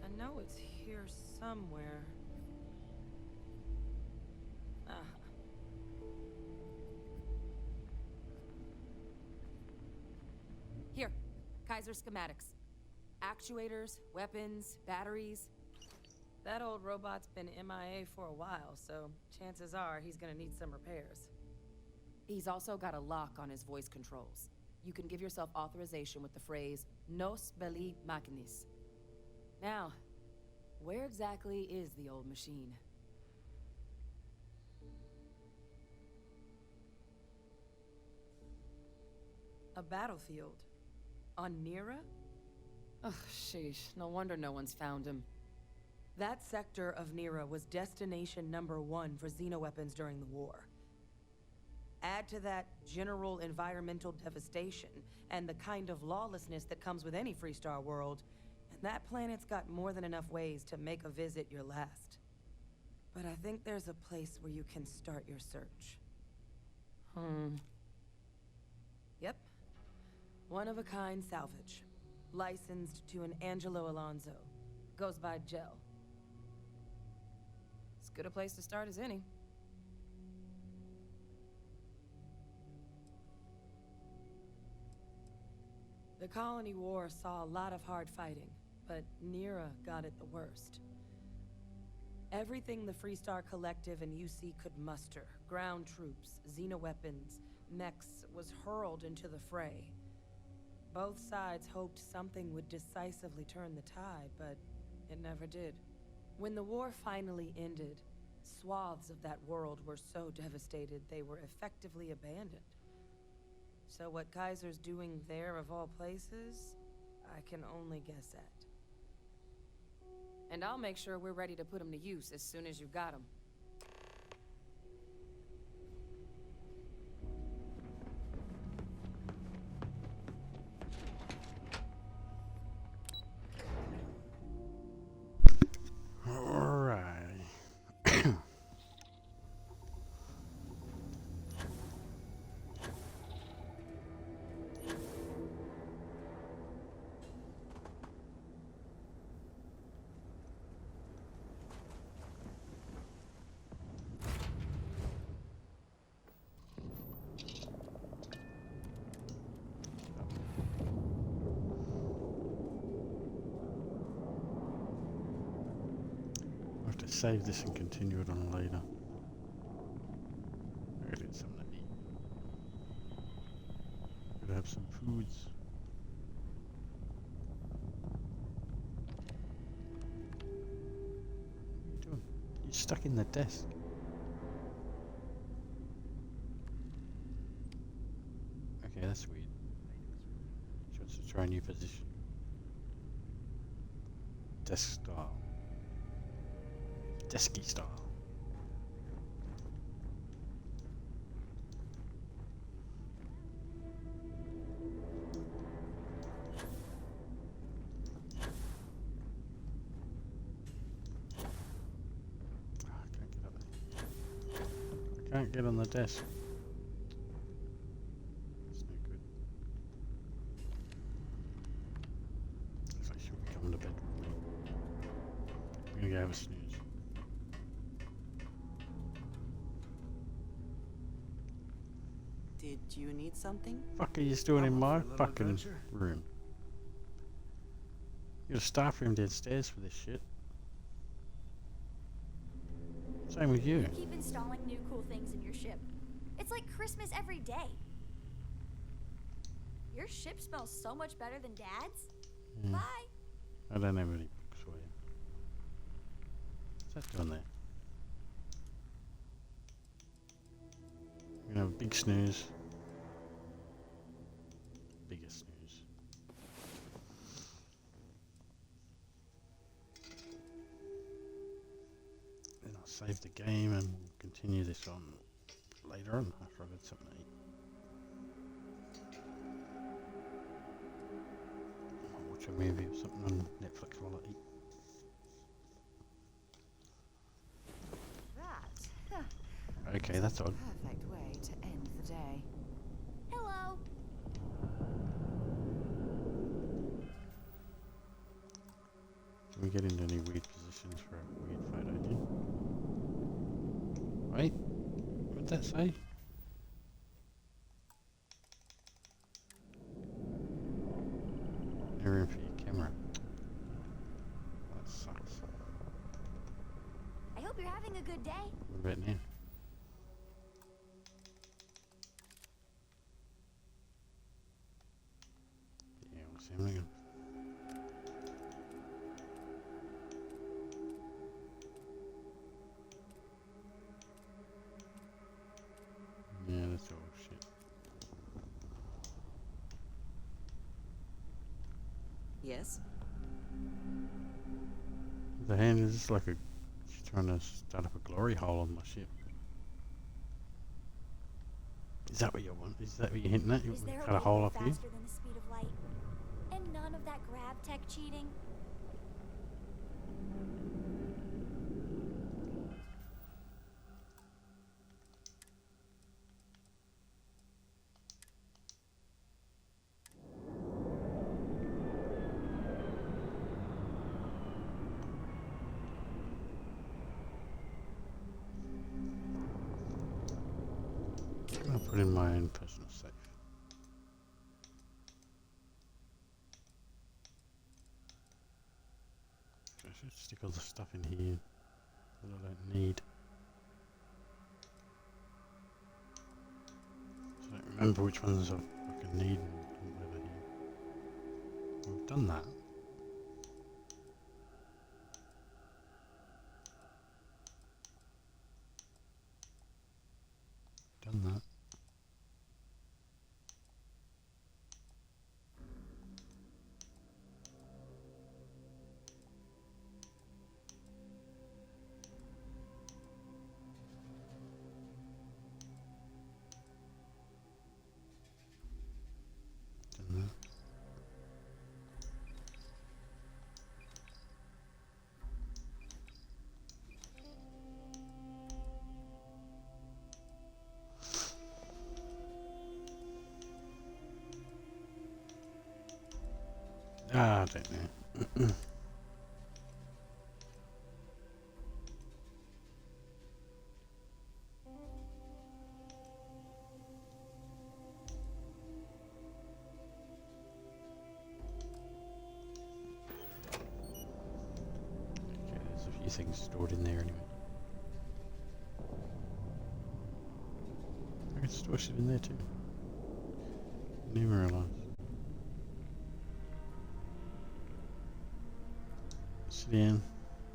I know it's here somewhere. Ah. Here, Kaiser schematics. Actuators, weapons, batteries. That old robot's been MIA for a while, so chances are he's gonna need some repairs. He's also got a lock on his voice controls. You can give yourself authorization with the phrase, Nos belli machinis. Now, where exactly is the old machine? A battlefield. On Nira? Ugh, sheesh. No wonder no one's found him. That sector of Nira was destination #1 for xenoweapons during the war. Add to that general environmental devastation and the kind of lawlessness that comes with any Freestar world, and that planet's got more than enough ways to make a visit your last. But I think there's a place where you can start your search. Yep. One-of-a-kind salvage. Licensed to an Angelo Alonso. Goes by Gel. As good a place to start as any. The Colony War saw a lot of hard fighting, but Nira got it the worst. Everything the Freestar Collective and UC could muster, ground troops, xenoweapons, mechs, was hurled into the fray. Both sides hoped something would decisively turn the tide, but it never did. When the war finally ended, swaths of that world were so devastated they were effectively abandoned. So what Kaiser's doing there of all places, I can only guess at. And I'll make sure we're ready to put him to use as soon as you got him. Save this and continue it on later. I gotta get something to eat. Gotta have some foods. What are you doing? You're stuck in the desk. Okay, that's weird. She wants to try a new position. Desk style. Desky style. I can't get on the desk. That's no good. Looks like she'll be coming to bed with me. I'm gonna go have a snooze. Did you need something? Fuck are you doing in my fucking room? You got a staff room downstairs for this shit. Same with you. You keep installing new cool things in your ship. It's like Christmas every day. Your ship smells so much better than Dad's. Bye. I don't have any books for you. What's that doing there? We're gonna have a big snooze. Biggest snooze. Then I'll save the game and we'll continue this on later on after I've had something to eat. I'll watch a movie or something on Netflix while I eat. Okay, that's odd. Perfect way to end the day. Hello. Can we get into any weird positions for a weird photo here? Wait, what did that say? No room for your camera. That sucks. I hope you're having a good day. What about now? Yeah, we'll see. I'm gonna yeah, that's all shit. Yes? The hand is just like a... She's trying to start up a glory hole on my ship. Is that what you want? Is that what you're hinting at? You Is want there to cut a way to hole go off here? faster than the speed of light? And none of that grab tech cheating? I'll put in my own personal safe. Let's stick all the stuff in here that I don't need. So I don't remember which ones I fucking need and whatever here. We've done that. Done that. Done that. Ah, I don't know. Okay, there's a few things stored in there anyway. I can store shit in there too. Didn't even realise. Sit in.